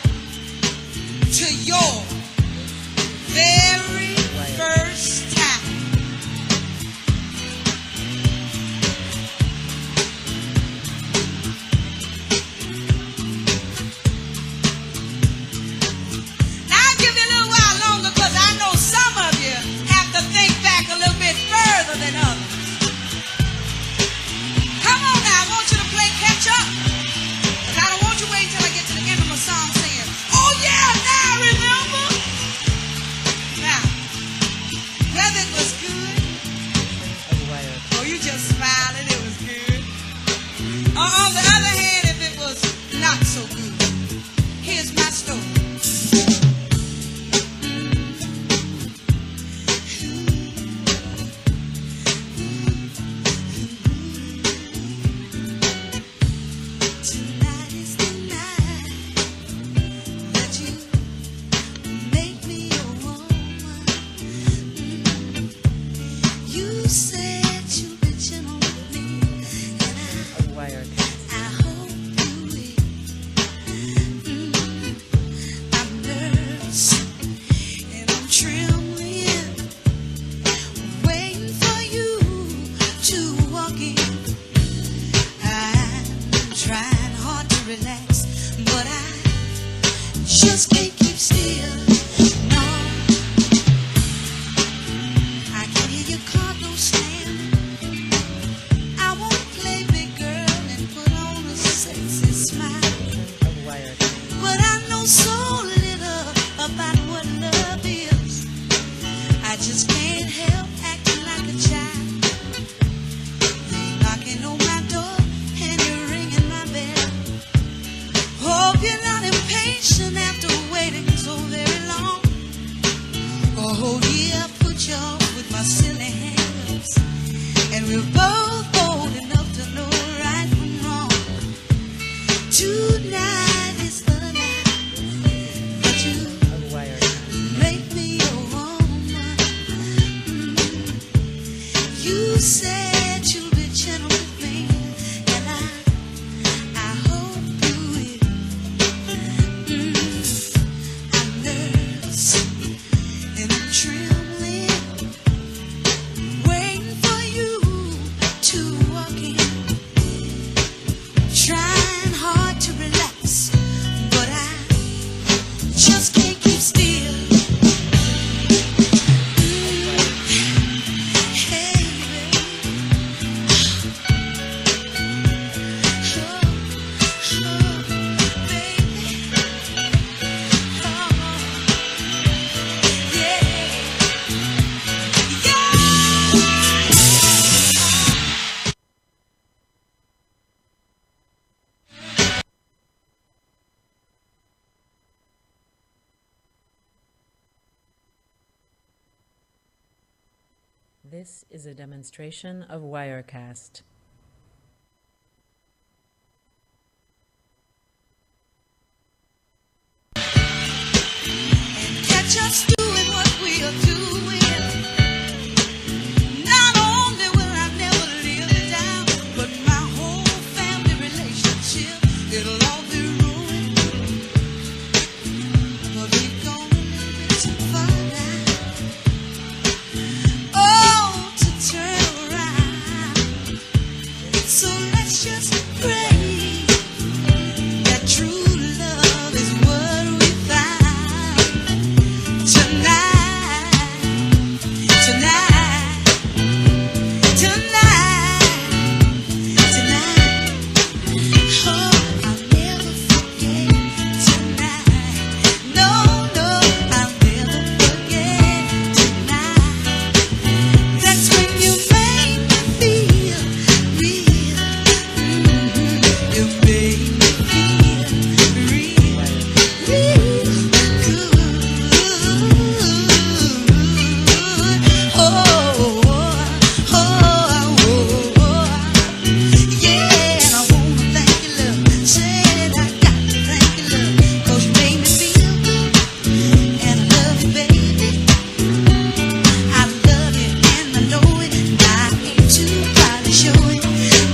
to your very first time. Now I'll give you a little while longer because I know some of you have to think back a little bit further than others. Come on now, I want you to play catch up. I silly hang-ups, and we're both old enough to know right from wrong. Tonight is the night, but you make me your woman. You said you'll be gentle with me, and I hope you will. I'm nervous and I'm trembling, waiting for you to walk in. Trying hard to relax, but I just can't keep still. Hey, baby. This is a demonstration of Wirecast. Catch us doing what we are doing. Not only will I never live it down, but my whole family relationship, it'll all be ruined. But we've gone a little bit too far now. Oh, to turn around. So let's just pray that true love is what we find tonight, tonight, tonight, tonight. Oh, I'll never forget tonight. No, no, I'll never forget tonight. That's when you made me feel real. You made me feel real, real good. Oh, oh, oh, yeah. And I wanna thank you, love. Said I got to thank you, love, 'cause you made me feel good. And I love you, baby. I love you and I know it. I ain't too proud to show it,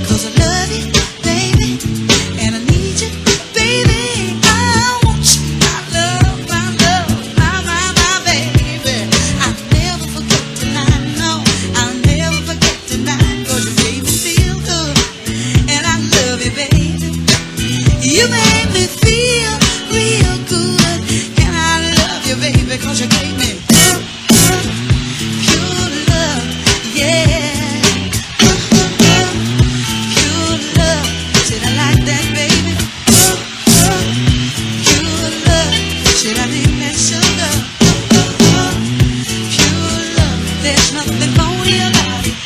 'cause I love you, baby, and I need you, baby. I want you, my love, my love, my baby. I'll never forget tonight, no, I'll never forget tonight, 'cause you made me feel good, and I love you, baby. You made me feel real good, and I love you, baby, 'cause you gave me pure love, yeah. Pure love, said I like that, baby. Pure love, said I need that sugar. Pure love, there's nothing phony about it.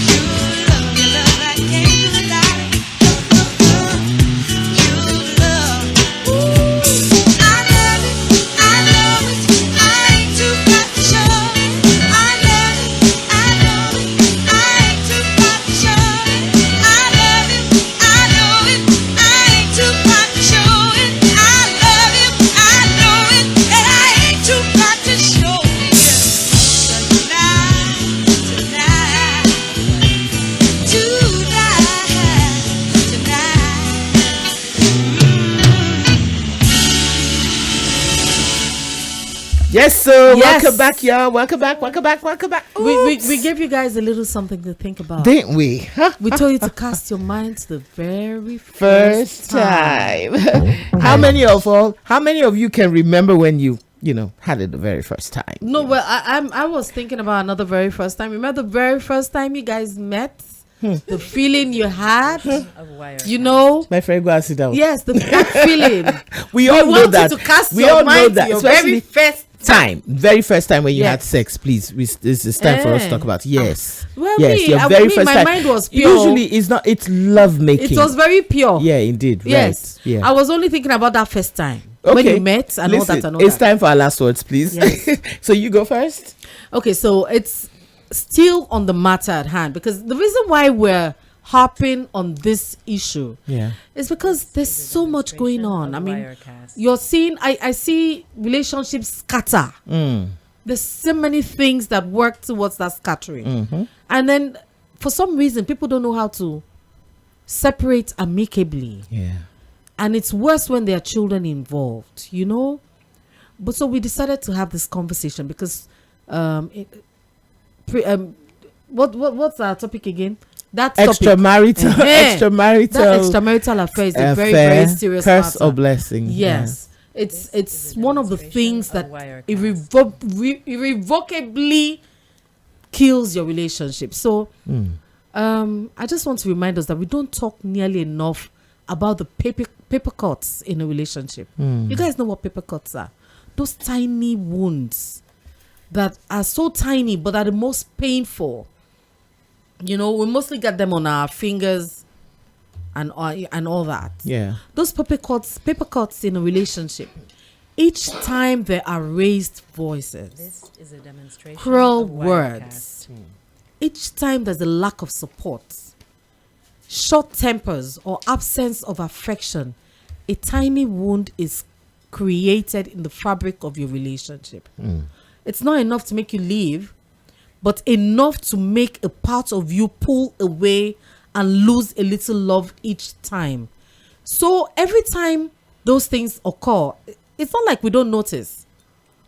Pure love, your love I can't do without it. Pure love, ooh, I love it, I love it, I ain't too proud to show it. I love it, I love it, I ain't too proud to show it. I love it, I know it, I ain't too proud to show it. I love it, I know it, and I ain't too proud to show it. Tonight, Yes, so Yes. welcome back, y'all. Welcome back. We gave you guys a little something to think about. Didn't we? Huh? We told you to cast your mind to the very First time. How many of you can remember when you had it the very first time? No, well, I was thinking about another very first time. Remember the very first time you guys met? The feeling you had, My friend, go and sit down. Yes, that feeling. We all know want that. you to cast We your all know mind that. to your Especially very first Time. Very first time when you Yes. had sex, please. It's time for us to talk about. Yes. Well, yes, your very first my time. mind was pure. Usually, it's love making. It was very pure. Yeah, indeed. Yes. Right. Yeah. I was only thinking about that first time Okay. when you met and Listen, all that and all it's that. time for our last words, please. Yes. So you go first. Okay, so it's still on the matter at hand, because the reason why we're harping on this issue is because there's so much going on. I mean, you're seeing, I see relationships scatter. There's so many things that work towards that scattering. And then for some reason, people don't know how to separate amicably. Yeah. And it's worse when there are children involved, you know? But so we decided to have this conversation because what's our topic again? That Extramarital affair is a very, very serious curse matter. or blessing. Yes. It's one of the things that irrevocably kills your relationship. So I just want to remind us that we don't talk nearly enough about the paper cuts in a relationship. You guys know what paper cuts are? Those tiny wounds that are so tiny but are the most painful. You know, we mostly get them on our fingers and all that. Yeah. Those paper cuts in a relationship. Each time there are raised voices, This is a demonstration cruel of words. Wirecast. Each time there's a lack of support, short tempers or absence of affection, a tiny wound is created in the fabric of your relationship. It's not enough to make you leave, but enough to make a part of you pull away and lose a little love each time. So every time those things occur, it's not like we don't notice.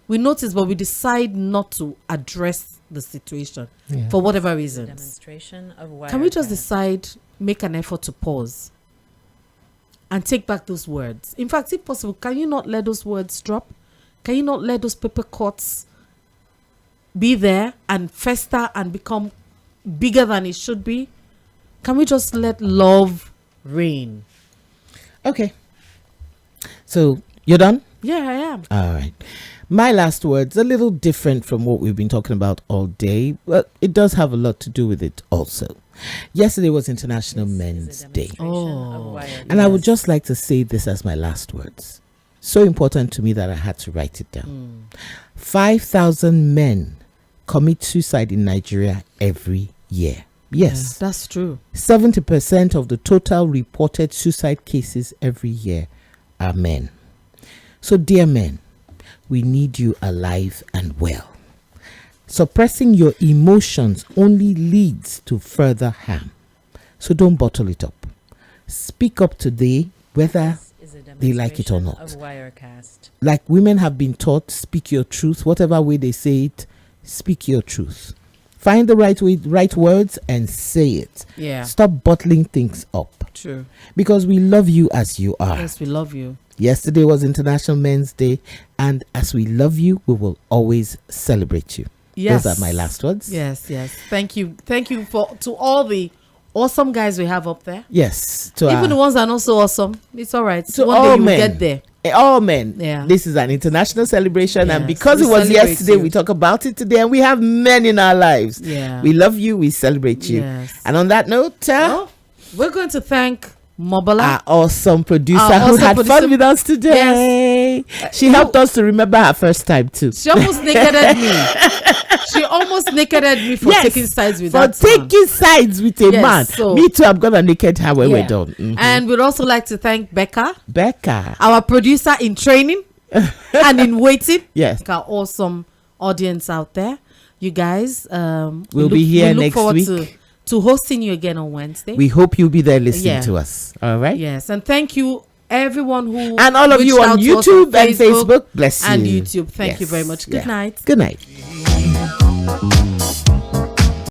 We notice, but we decide not to address the situation for whatever reasons. Demonstration of Can we just Wirecast. decide, make an effort to pause and take back those words? In fact, if possible, can you not let those words drop? Can you not let those paper cuts be there and fester and become bigger than it should be? Can we just let love reign? Okay. So you're done? Yeah, I am. All right. My last words, a little different from what we've been talking about all day, but it does have a lot to do with it also. Yesterday was International Men's Day. And I would just like to say this as my last words. So important to me that I had to write it down. 5,000 men commit suicide in Nigeria every year. Yes. Yeah, that's true. 70% of the total reported suicide cases every year are men. So, dear men, we need you alive and well. Suppressing your emotions only leads to further harm. So don't bottle it up. Speak up today, whether they like it or not. Like women have been taught, speak your truth. Whatever way they say it, speak your truth. Find the right words and say it. Yeah. Stop bottling things up. True. Because we love you as you are. Yes, we love you. Yesterday was International Men's Day, and as we love you, we will always celebrate you. Yes. Those are my last words. Yes. Thank you to all the awesome guys we have up there. Yes. Even the ones that are not so awesome. It's all right. To One all day you men. get there. All men. Yeah. This is an international celebration, and Yes, because we it was celebrate yesterday, you. we talk about it today, and we have men in our lives. Yeah. We love you. We celebrate you. Yes. And on that note, we're going to thank Mobala, our awesome producer Our who awesome had producer. fun with us today. She helped us to remember her first time too. She almost nakeded me. She almost nakeded me for taking sides with that man. taking sides with a Yes, man. so- Me too. I'm gonna naked her when we're Yeah. done. Mhm. And we'd also like to thank Becca, Becca, our producer in training and in waiting. Yes. Our awesome audience out there. You guys, We'll be here we look next forward week. to hosting you again on Wednesday. We hope you'll be there listening Yeah. to us. All right. Yes, and thank you everyone who And all of you reached on out to us YouTube and Facebook, bless and you. YouTube. Thank you Yes. very much. Good Yeah. night. Good night.